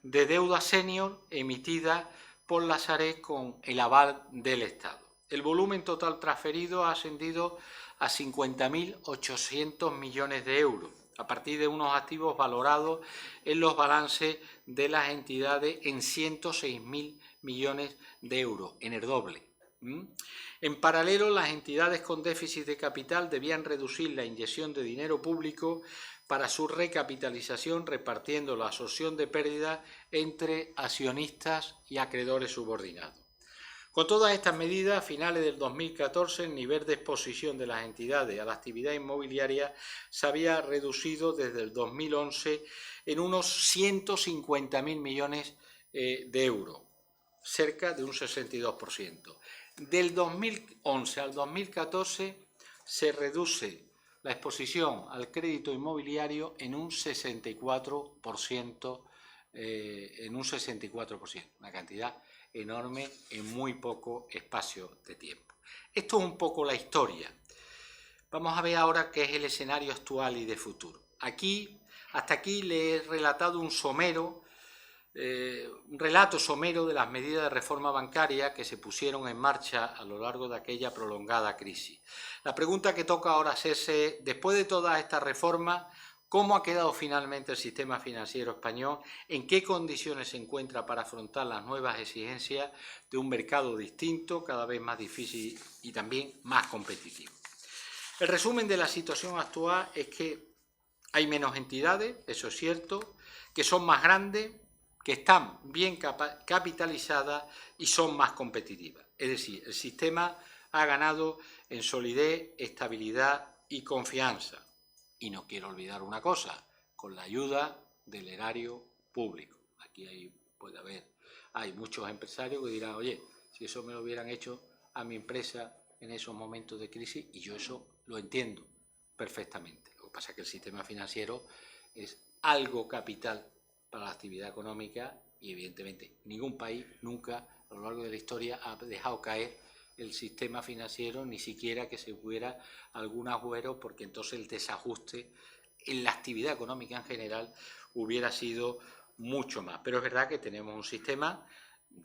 de deuda senior emitida por la Sareb con el aval del Estado. El volumen total transferido ha ascendido a 50.800 millones de euros, a partir de unos activos valorados en los balances de las entidades en 106.000 millones de euros, en el doble. En paralelo, las entidades con déficit de capital debían reducir la inyección de dinero público para su recapitalización, repartiendo la absorción de pérdidas entre accionistas y acreedores subordinados. Con todas estas medidas, a finales del 2014, el nivel de exposición de las entidades a la actividad inmobiliaria se había reducido desde el 2011 en unos 150.000 millones de euros, cerca de un 62%. Del 2011 al 2014 se reduce la exposición al crédito inmobiliario en un 64%, una cantidad enorme en muy poco espacio de tiempo. Esto es un poco la historia. Vamos a ver ahora qué es el escenario actual y de futuro. Hasta aquí le he relatado un relato somero de las medidas de reforma bancaria que se pusieron en marcha a lo largo de aquella prolongada crisis. La pregunta que toca ahora hacerse, después de todas estas reformas, ¿cómo ha quedado finalmente el sistema financiero español? ¿En qué condiciones se encuentra para afrontar las nuevas exigencias de un mercado distinto, cada vez más difícil y también más competitivo? El resumen de la situación actual es que hay menos entidades, eso es cierto, que son más grandes, que están bien capitalizadas y son más competitivas. Es decir, el sistema ha ganado en solidez, estabilidad y confianza. Y no quiero olvidar una cosa, con la ayuda del erario público. Aquí hay muchos empresarios que dirán, oye, si eso me lo hubieran hecho a mi empresa en esos momentos de crisis, y yo eso lo entiendo perfectamente. Lo que pasa es que el sistema financiero es algo capital para la actividad económica y, evidentemente, ningún país nunca a lo largo de la historia ha dejado caer el sistema financiero, ni siquiera que se hubiera algún agujero, porque entonces el desajuste en la actividad económica en general hubiera sido mucho más. Pero es verdad que tenemos un sistema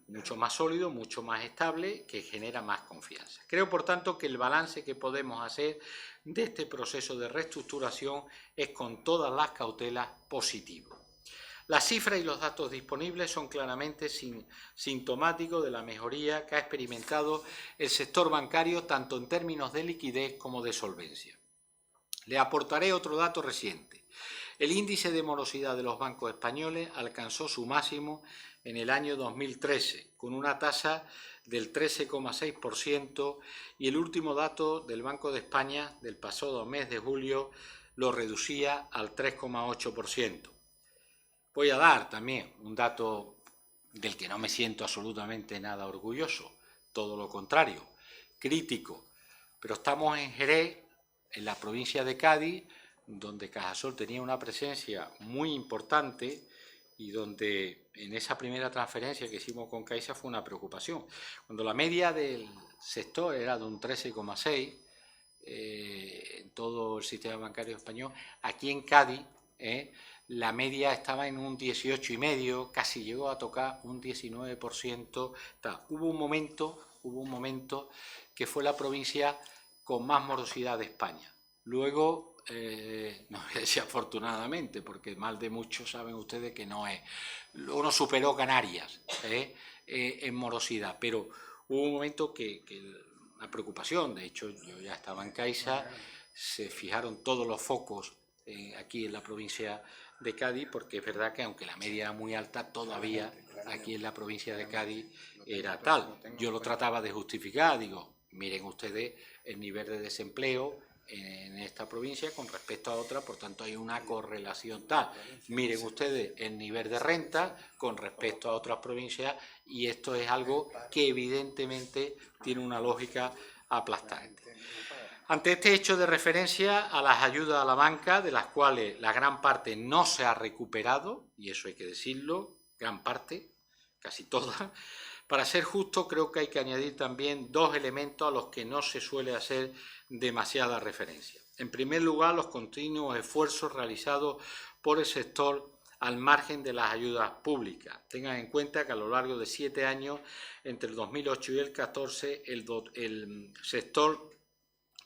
mucho más sólido, mucho más estable, que genera más confianza. Creo, por tanto, que el balance que podemos hacer de este proceso de reestructuración es, con todas las cautelas, positivo. Las cifras y los datos disponibles son claramente sintomáticos de la mejoría que ha experimentado el sector bancario, tanto en términos de liquidez como de solvencia. Le aportaré otro dato reciente. El índice de morosidad de los bancos españoles alcanzó su máximo en el año 2013, con una tasa del 13,6%, y el último dato del Banco de España del pasado mes de julio lo reducía al 3,8%. Voy a dar también un dato del que no me siento absolutamente nada orgulloso, todo lo contrario, crítico. Pero estamos en Jerez, en la provincia de Cádiz, donde Cajasol tenía una presencia muy importante y donde en esa primera transferencia que hicimos con Caixa fue una preocupación. Cuando la media del sector era de un 13,6% en todo el sistema bancario español, aquí en Cádiz la media estaba en un 18,5%, casi llegó a tocar un 19%. Hubo un momento que fue la provincia con más morosidad de España. Luego, no voy a decir afortunadamente, porque mal de muchos saben ustedes que no es. Luego nos superó Canarias en morosidad, pero hubo un momento que una preocupación. De hecho, yo ya estaba en Caixa, se fijaron todos los focos aquí en la provincia de Cádiz, porque es verdad que aunque la media era muy alta, todavía aquí en la provincia de Cádiz era tal. Yo lo trataba de justificar, digo, miren ustedes el nivel de desempleo en esta provincia con respecto a otra, por tanto hay una correlación tal. Miren ustedes el nivel de renta con respecto a otras provincias, y esto es algo que evidentemente tiene una lógica aplastante. Ante este hecho de referencia a las ayudas a la banca, de las cuales la gran parte no se ha recuperado, y eso hay que decirlo, gran parte, casi toda, para ser justo creo que hay que añadir también dos elementos a los que no se suele hacer demasiada referencia. En primer lugar, los continuos esfuerzos realizados por el sector al margen de las ayudas públicas. Tengan en cuenta que a lo largo de 7 años, entre el 2008 y el 2014, el sector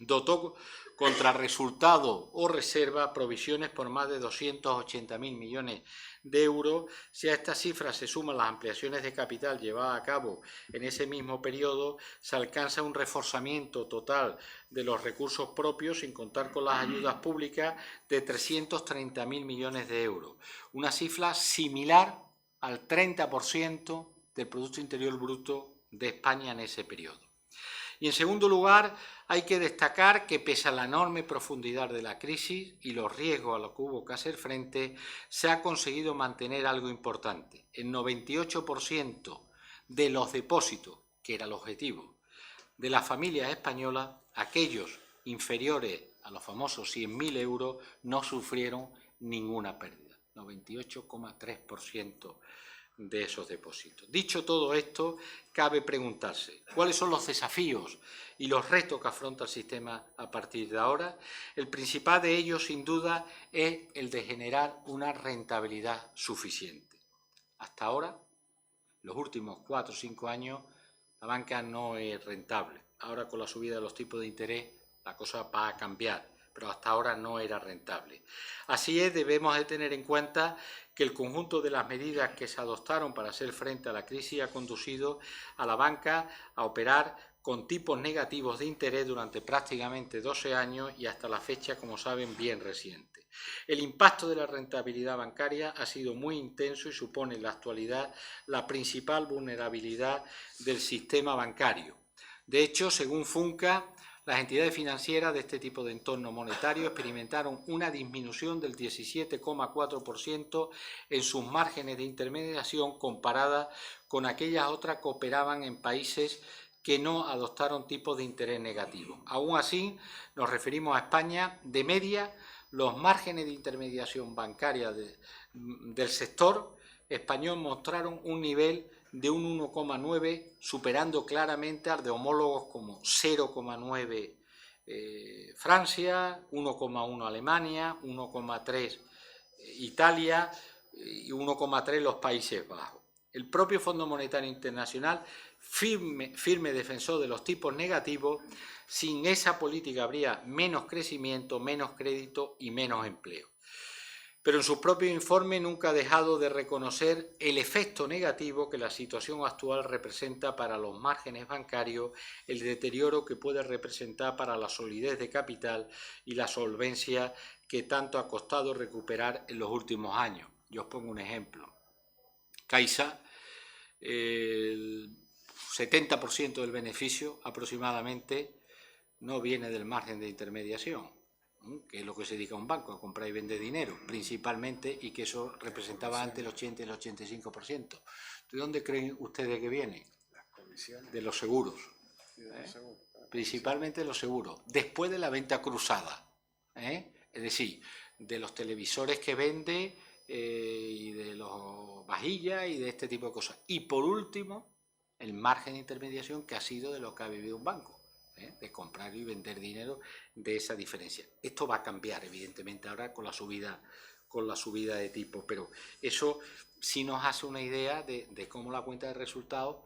dotó contra resultado o reserva provisiones por más de 280.000 millones de euros. Si a estas cifras se suman las ampliaciones de capital llevadas a cabo en ese mismo periodo, se alcanza un reforzamiento total de los recursos propios, sin contar con las ayudas públicas, de 330.000 millones de euros. Una cifra similar al 30% del Producto Interior Bruto de España en ese periodo. Y en segundo lugar, hay que destacar que pese a la enorme profundidad de la crisis y los riesgos a los que hubo que hacer frente, se ha conseguido mantener algo importante. El 98% de los depósitos, que era el objetivo, de las familias españolas, aquellos inferiores a los famosos 100.000 euros, no sufrieron ninguna pérdida, 98,3% de esos depósitos. Dicho todo esto, cabe preguntarse cuáles son los desafíos y los retos que afronta el sistema a partir de ahora. El principal de ellos, sin duda, es el de generar una rentabilidad suficiente. Hasta ahora, los últimos 4 o 5 años, la banca no es rentable. Ahora, con la subida de los tipos de interés, la cosa va a cambiar, pero hasta ahora no era rentable. Así es, debemos de tener en cuenta que el conjunto de las medidas que se adoptaron para hacer frente a la crisis ha conducido a la banca a operar con tipos negativos de interés durante prácticamente 12 años y hasta la fecha, como saben, bien reciente. El impacto de la rentabilidad bancaria ha sido muy intenso y supone en la actualidad la principal vulnerabilidad del sistema bancario. De hecho, según Funca, las entidades financieras de este tipo de entorno monetario experimentaron una disminución del 17,4% en sus márgenes de intermediación comparada con aquellas otras que operaban en países que no adoptaron tipos de interés negativos. Aún así, nos referimos a España, de media, los márgenes de intermediación bancaria del sector español mostraron un nivel de un 1,9, superando claramente al de homólogos como 0,9 Francia, 1,1 Alemania, 1,3 Italia y 1,3 los Países Bajos. El propio Fondo Monetario Internacional, firme defensor de los tipos negativos, sin esa política habría menos crecimiento, menos crédito y menos empleo. Pero en su propio informe nunca ha dejado de reconocer el efecto negativo que la situación actual representa para los márgenes bancarios, el deterioro que puede representar para la solidez de capital y la solvencia que tanto ha costado recuperar en los últimos años. Yo os pongo un ejemplo. Caixa, el 70% del beneficio aproximadamente no viene del margen de intermediación, que es lo que se dedica a un banco, a comprar y vender dinero, principalmente, y que eso representaba antes el 80 y el 85%. ¿De dónde creen ustedes que viene? Las comisiones. De los seguros. Principalmente de los seguros. Después de la venta cruzada. Es decir, de los televisores que vende y de los vajillas y de este tipo de cosas. Y por último, el margen de intermediación que ha sido de lo que ha vivido un banco. De comprar y vender dinero, de esa diferencia. Esto va a cambiar, evidentemente, ahora con la subida de tipos, pero eso sí nos hace una idea de cómo la cuenta de resultados,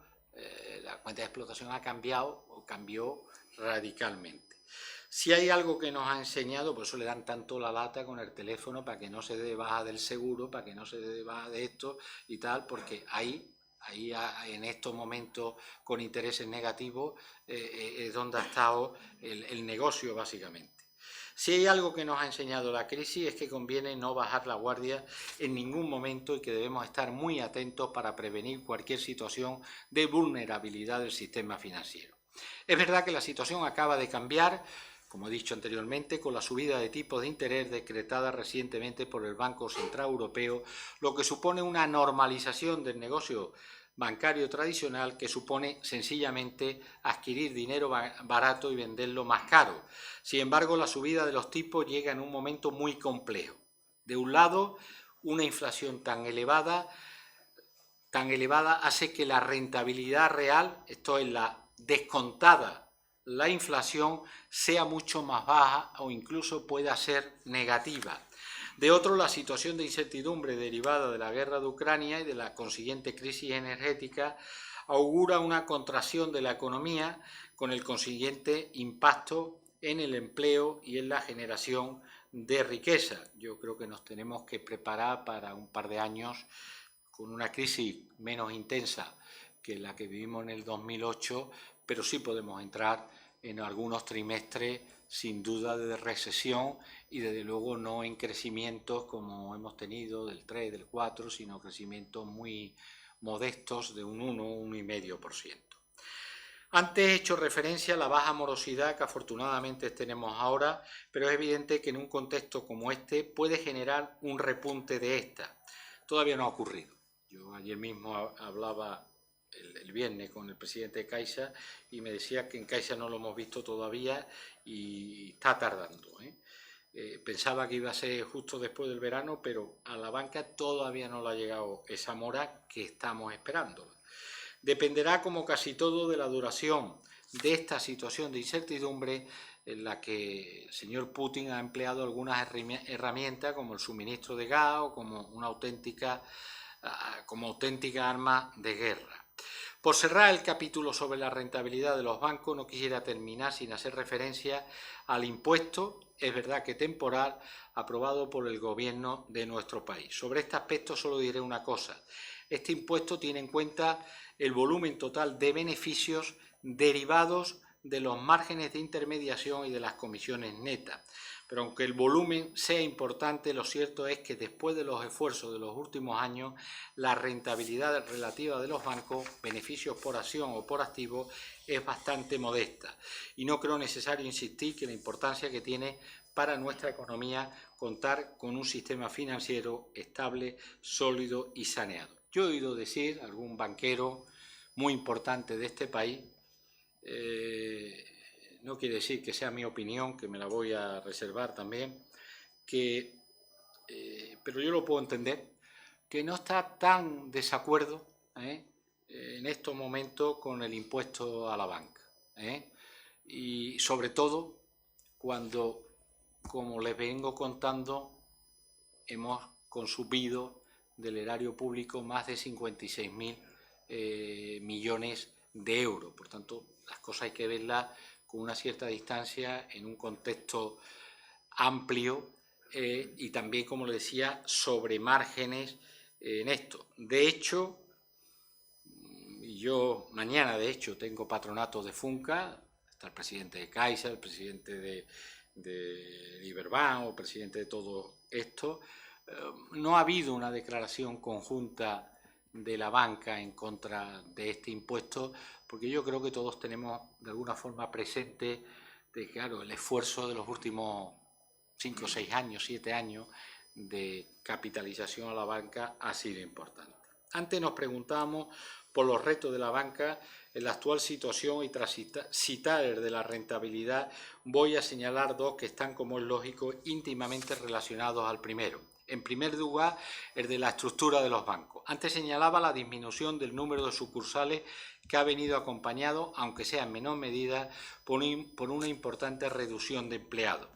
la cuenta de explotación ha cambiado o cambió radicalmente. Si hay algo que nos ha enseñado, por eso le dan tanto la lata con el teléfono, para que no se dé de baja del seguro, para que no se dé de baja de esto y tal, porque ahí en estos momentos con intereses negativos es donde ha estado el negocio básicamente. Si hay algo que nos ha enseñado la crisis es que conviene no bajar la guardia en ningún momento y que debemos estar muy atentos para prevenir cualquier situación de vulnerabilidad del sistema financiero. Es verdad que la situación acaba de cambiar, como he dicho anteriormente, con la subida de tipos de interés decretada recientemente por el Banco Central Europeo, lo que supone una normalización del negocio bancario tradicional que supone sencillamente adquirir dinero barato y venderlo más caro. Sin embargo, la subida de los tipos llega en un momento muy complejo. De un lado, una inflación tan elevada hace que la rentabilidad real, esto es la descontada, la inflación, sea mucho más baja o incluso pueda ser negativa. De otro, la situación de incertidumbre derivada de la guerra de Ucrania y de la consiguiente crisis energética augura una contracción de la economía con el consiguiente impacto en el empleo y en la generación de riqueza. Yo creo que nos tenemos que preparar para un par de años con una crisis menos intensa que la que vivimos en el 2008, pero sí podemos entrar en algunos trimestres sin duda de recesión y desde luego no en crecimientos como hemos tenido del 3, del 4, sino crecimientos muy modestos de un 1, 1,5%. Antes he hecho referencia a la baja morosidad que afortunadamente tenemos ahora, pero es evidente que en un contexto como este puede generar un repunte de esta. Todavía no ha ocurrido. Yo ayer mismo hablaba el viernes con el presidente de Caixa y me decía que en Caixa no lo hemos visto todavía y está tardando, pensaba que iba a ser justo después del verano, pero a la banca todavía no le ha llegado esa mora que estamos esperando. Dependerá, como casi todo, de la duración de esta situación de incertidumbre en la que el señor Putin ha empleado algunas herramientas como el suministro de gas o como una auténtica arma de guerra. Por cerrar el capítulo sobre la rentabilidad de los bancos, no quisiera terminar sin hacer referencia al impuesto, es verdad que temporal, aprobado por el Gobierno de nuestro país. Sobre este aspecto solo diré una cosa. Este impuesto tiene en cuenta el volumen total de beneficios derivados de los márgenes de intermediación y de las comisiones netas. Pero aunque el volumen sea importante, lo cierto es que después de los esfuerzos de los últimos años, la rentabilidad relativa de los bancos, beneficios por acción o por activo, es bastante modesta. Y no creo necesario insistir que la importancia que tiene para nuestra economía contar con un sistema financiero estable, sólido y saneado. Yo he oído decir a algún banquero muy importante de este país, no quiere decir que sea mi opinión, que me la voy a reservar también, pero yo lo puedo entender, que no está tan desacuerdo en estos momentos con el impuesto a la banca. Y sobre todo cuando, como les vengo contando, hemos consumido del erario público más de 56.000 millones de euros. Por tanto, las cosas hay que verlas con una cierta distancia, en un contexto amplio y también, como le decía, sobre márgenes en esto. De hecho, yo mañana, de hecho, tengo patronato de Funca, está el presidente de Caixa, el presidente de Iberbank, o el presidente de todo esto. No ha habido una declaración conjunta de la banca en contra de este impuesto, porque yo creo que todos tenemos de alguna forma presente de, claro, el esfuerzo de los últimos 5 o 6 años, 7 años de capitalización a la banca ha sido importante. Antes nos preguntábamos por los retos de la banca en la actual situación y tras citar el de la rentabilidad voy a señalar dos que están, como es lógico, íntimamente relacionados al primero. En primer lugar, el de la estructura de los bancos. Antes señalaba la disminución del número de sucursales que ha venido acompañado, aunque sea en menor medida, por una importante reducción de empleados.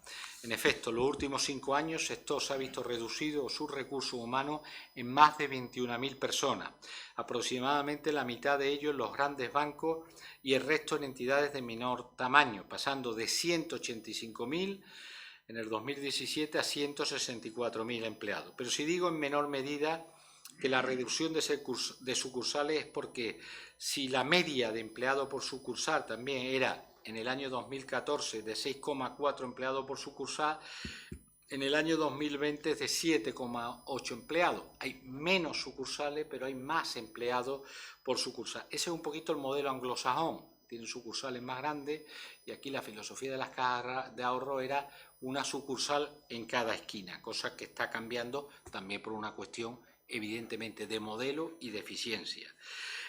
En efecto, en los últimos 5 años el sector se ha visto reducido sus recursos humanos en más de 21.000 personas, aproximadamente la mitad de ellos en los grandes bancos y el resto en entidades de menor tamaño, pasando de 185.000 en el 2017 a 164.000 empleados. Pero si digo en menor medida que la reducción de sucursales es porque si la media de empleados por sucursal también era en el año 2014 de 6,4 empleados por sucursal, en el año 2020 es de 7,8 empleados. Hay menos sucursales, pero hay más empleados por sucursal. Ese es un poquito el modelo anglosajón. Tienen sucursales más grandes y aquí la filosofía de las cajas de ahorro era una sucursal en cada esquina, cosa que está cambiando también por una cuestión evidentemente de modelo y de eficiencia.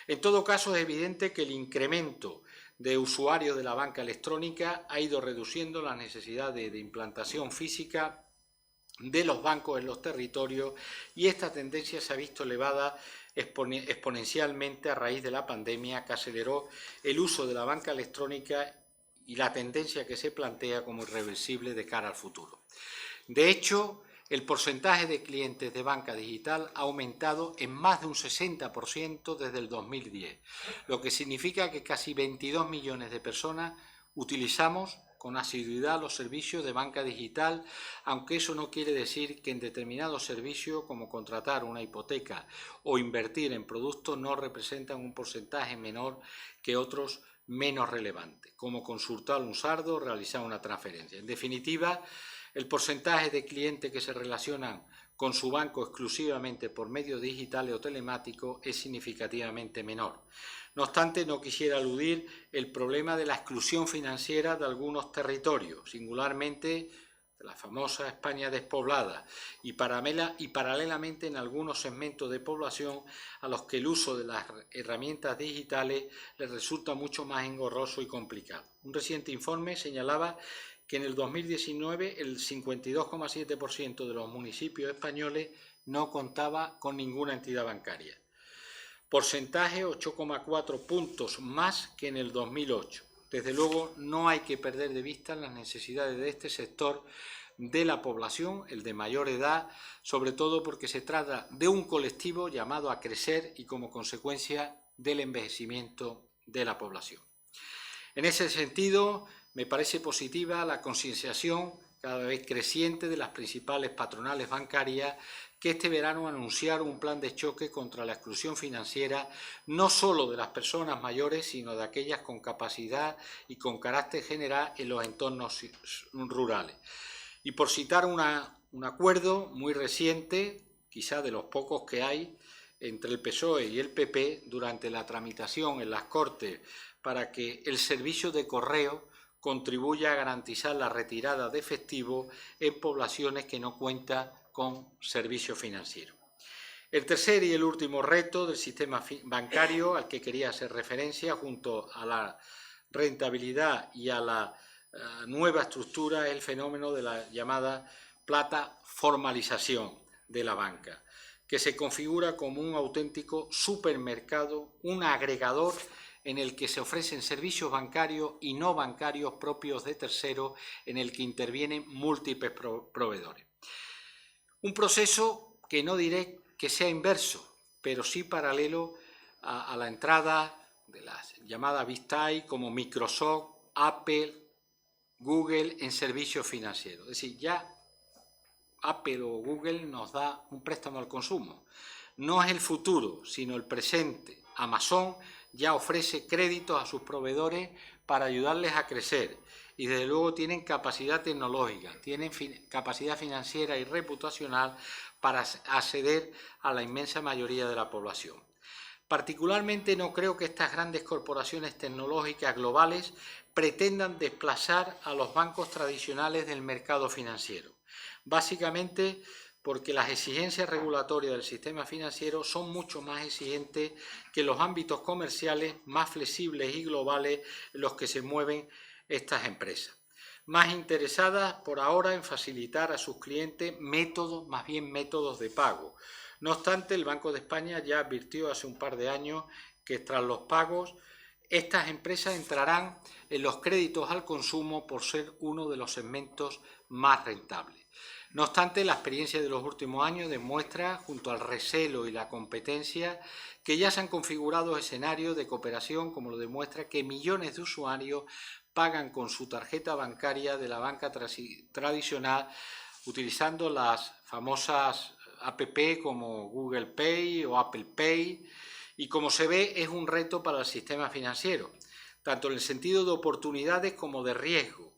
En todo caso, es evidente que el incremento de usuarios de la banca electrónica ha ido reduciendo la necesidad de implantación física de los bancos en los territorios y esta tendencia se ha visto elevada exponencialmente a raíz de la pandemia que aceleró el uso de la banca electrónica y la tendencia que se plantea como irreversible de cara al futuro. De hecho, el porcentaje de clientes de banca digital ha aumentado en más de un 60% desde el 2010, lo que significa que casi 22 millones de personas utilizamos con asiduidad los servicios de banca digital, aunque eso no quiere decir que en determinados servicios, como contratar una hipoteca o invertir en productos, no representan un porcentaje menor que otros menos relevantes, como consultar un saldo o realizar una transferencia. En definitiva, el porcentaje de clientes que se relacionan con su banco exclusivamente por medios digitales o telemáticos es significativamente menor. No obstante, no quisiera eludir el problema de la exclusión financiera de algunos territorios, singularmente de la famosa España despoblada, y paralelamente en algunos segmentos de población a los que el uso de las herramientas digitales les resulta mucho más engorroso y complicado. Un reciente informe señalaba que en el 2019 el 52,7% de los municipios españoles no contaba con ninguna entidad bancaria. Porcentaje 8,4 puntos más que en el 2008. Desde luego, no hay que perder de vista las necesidades de este sector de la población, el de mayor edad, sobre todo porque se trata de un colectivo llamado a crecer y como consecuencia del envejecimiento de la población. En ese sentido, me parece positiva la concienciación cada vez creciente de las principales patronales bancarias que este verano anunciaron un plan de choque contra la exclusión financiera, no solo de las personas mayores, sino de aquellas con capacidad y con carácter general en los entornos rurales. Y por citar un acuerdo muy reciente, quizá de los pocos que hay, entre el PSOE y el PP, durante la tramitación en las Cortes para que el servicio de correo contribuya a garantizar la retirada de efectivo en poblaciones que no cuentan con servicio financiero. El tercer y el último reto del sistema bancario al que quería hacer referencia, junto a la rentabilidad y a la nueva estructura, es el fenómeno de la llamada plataformalización de la banca, que se configura como un auténtico supermercado, un agregador en el que se ofrecen servicios bancarios y no bancarios propios de terceros, en el que intervienen múltiples proveedores. Un proceso que no diré que sea inverso, pero sí paralelo a la entrada de las llamadas Big Tech como Microsoft, Apple, Google en servicios financieros. Es decir, ya Apple o Google nos da un préstamo al consumo. No es el futuro, sino el presente. Amazon ya ofrece créditos a sus proveedores para ayudarles a crecer y desde luego tienen capacidad tecnológica, tienen capacidad financiera y reputacional para acceder a la inmensa mayoría de la población. Particularmente no creo que estas grandes corporaciones tecnológicas globales pretendan desplazar a los bancos tradicionales del mercado financiero, básicamente porque las exigencias regulatorias del sistema financiero son mucho más exigentes que los ámbitos comerciales más flexibles y globales en los que se mueven estas empresas, más interesadas por ahora en facilitar a sus clientes métodos de pago. No obstante, el Banco de España ya advirtió hace un par de años que tras los pagos estas empresas entrarán en los créditos al consumo por ser uno de los segmentos más rentables. No obstante, la experiencia de los últimos años demuestra, junto al recelo y la competencia, que ya se han configurado escenarios de cooperación, como lo demuestra que millones de usuarios pagan con su tarjeta bancaria de la banca tradicional utilizando las famosas app como Google Pay o Apple Pay, y como se ve es un reto para el sistema financiero, tanto en el sentido de oportunidades como de riesgo.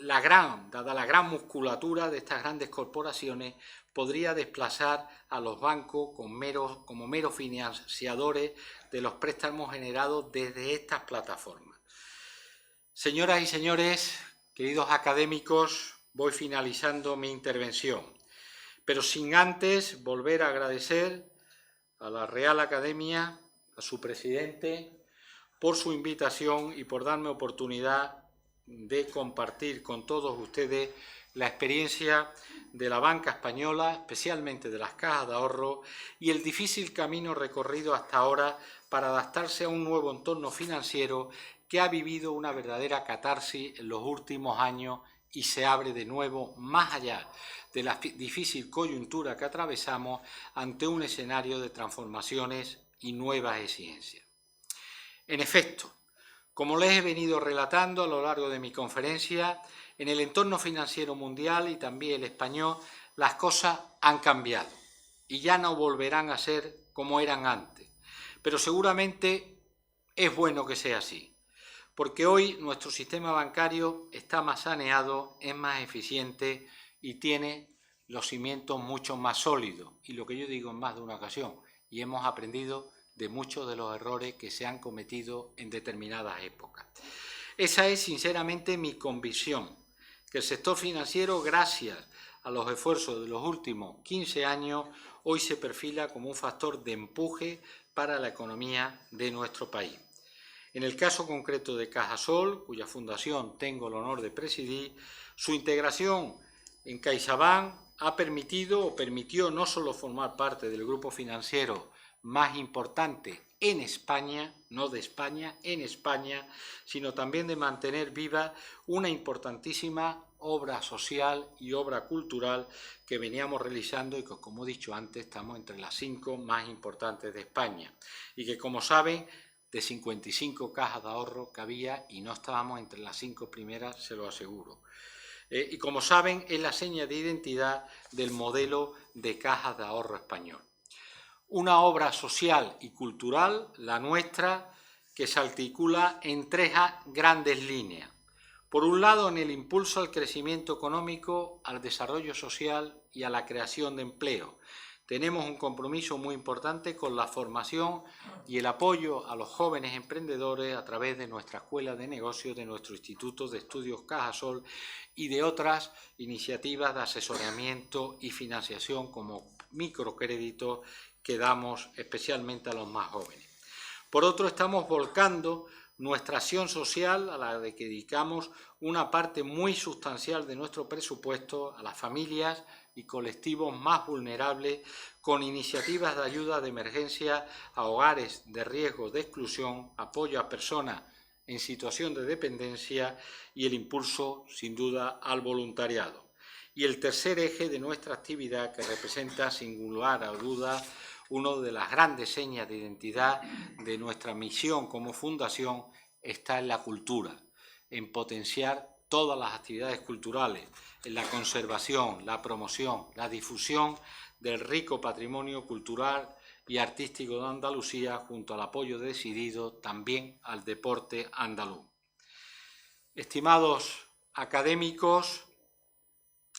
Dada la gran musculatura de estas grandes corporaciones, podría desplazar a los bancos como meros financiadores de los préstamos generados desde estas plataformas. Señoras y señores, queridos académicos, voy finalizando mi intervención, pero sin antes volver a agradecer a la Real Academia, a su presidente, por su invitación y por darme oportunidad de compartir con todos ustedes la experiencia de la banca española, especialmente de las cajas de ahorro, y el difícil camino recorrido hasta ahora para adaptarse a un nuevo entorno financiero que ha vivido una verdadera catarsis en los últimos años y se abre de nuevo más allá de la difícil coyuntura que atravesamos ante un escenario de transformaciones y nuevas exigencias. En efecto, como les he venido relatando a lo largo de mi conferencia, en el entorno financiero mundial y también el español, las cosas han cambiado y ya no volverán a ser como eran antes. Pero seguramente es bueno que sea así, porque hoy nuestro sistema bancario está más saneado, es más eficiente y tiene los cimientos mucho más sólidos. Y lo que yo digo en más de una ocasión, y hemos aprendido de muchos de los errores que se han cometido en determinadas épocas. Esa es sinceramente mi convicción, que el sector financiero, gracias a los esfuerzos de los últimos 15 años, hoy se perfila como un factor de empuje para la economía de nuestro país. En el caso concreto de Cajasol, cuya fundación tengo el honor de presidir, su integración en CaixaBank ha permitió no solo formar parte del grupo financiero más importante en España, no de España, en España, sino también de mantener viva una importantísima obra social y obra cultural que veníamos realizando y que, como he dicho antes, estamos entre las 5 más importantes de España y que, como saben, de 55 cajas de ahorro que había y no estábamos entre las 5 primeras, se lo aseguro. Y como saben, es la seña de identidad del modelo de cajas de ahorro español. Una obra social y cultural, la nuestra, que se articula en 3 grandes líneas. Por un lado, en el impulso al crecimiento económico, al desarrollo social y a la creación de empleo. Tenemos un compromiso muy importante con la formación y el apoyo a los jóvenes emprendedores a través de nuestra Escuela de Negocios, de nuestro Instituto de Estudios Cajasol y de otras iniciativas de asesoramiento y financiación como microcréditos que damos especialmente a los más jóvenes. Por otro, estamos volcando nuestra acción social, a la que dedicamos una parte muy sustancial de nuestro presupuesto a las familias y colectivos más vulnerables, con iniciativas de ayuda de emergencia a hogares de riesgo de exclusión, apoyo a personas en situación de dependencia y el impulso, sin duda, al voluntariado. Y el tercer eje de nuestra actividad, que representa, sin lugar a dudas, una de las grandes señas de identidad de nuestra misión como fundación, está en la cultura, en potenciar todas las actividades culturales, en la conservación, la promoción, la difusión del rico patrimonio cultural y artístico de Andalucía, junto al apoyo decidido también al deporte andaluz. Estimados académicos,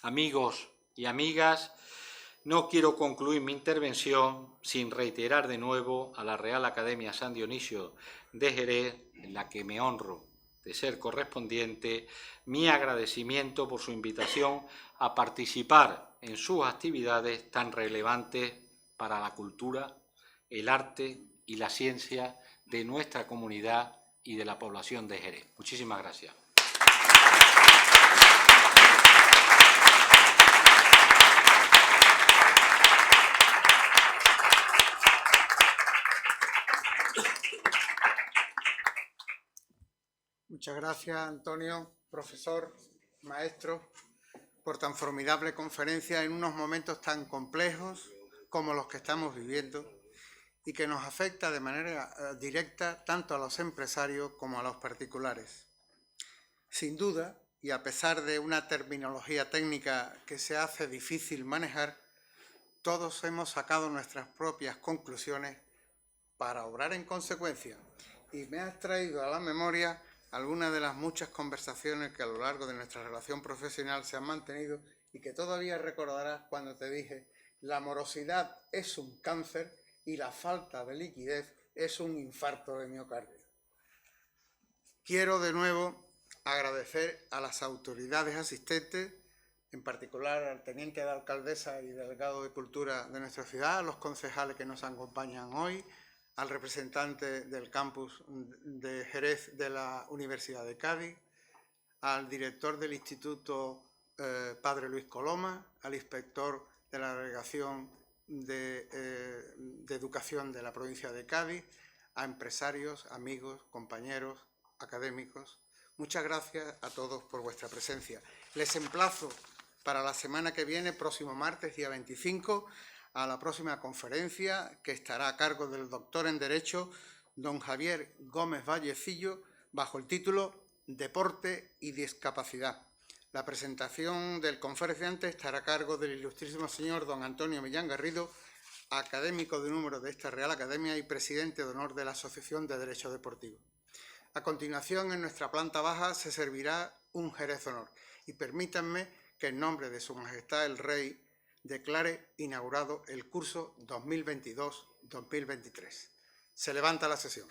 amigos y amigas, no quiero concluir mi intervención sin reiterar de nuevo a la Real Academia San Dionisio de Jerez, en la que me honro de ser correspondiente, mi agradecimiento por su invitación a participar en sus actividades tan relevantes para la cultura, el arte y la ciencia de nuestra comunidad y de la población de Jerez. Muchísimas gracias. Muchas gracias, Antonio, profesor, maestro, por tan formidable conferencia en unos momentos tan complejos como los que estamos viviendo y que nos afecta de manera directa tanto a los empresarios como a los particulares. Sin duda, y a pesar de una terminología técnica que se hace difícil manejar, todos hemos sacado nuestras propias conclusiones para obrar en consecuencia. Y me has traído a la memoria algunas de las muchas conversaciones que a lo largo de nuestra relación profesional se han mantenido y que todavía recordarás cuando te dije: la morosidad es un cáncer y la falta de liquidez es un infarto de miocardio. Quiero de nuevo agradecer a las autoridades asistentes, en particular al teniente de alcaldesa y delegado de Cultura de nuestra ciudad, a los concejales que nos acompañan hoy, al representante del campus de Jerez de la Universidad de Cádiz, al director del Instituto Padre Luis Coloma, al inspector de la Delegación de Educación de la provincia de Cádiz, a empresarios, amigos, compañeros, académicos. Muchas gracias a todos por vuestra presencia. Les emplazo para la semana que viene, próximo martes, día 25, a la próxima conferencia, que estará a cargo del doctor en Derecho, don Javier Gómez Vallecillo, bajo el título Deporte y Discapacidad. La presentación del conferenciante estará a cargo del ilustrísimo señor don Antonio Millán Garrido, académico de número de esta Real Academia y presidente de honor de la Asociación de Derecho Deportivo. A continuación, en nuestra planta baja se servirá un Jerez Honor. Y permítanme que en nombre de Su Majestad el Rey declare inaugurado el curso 2022-2023. Se levanta la sesión.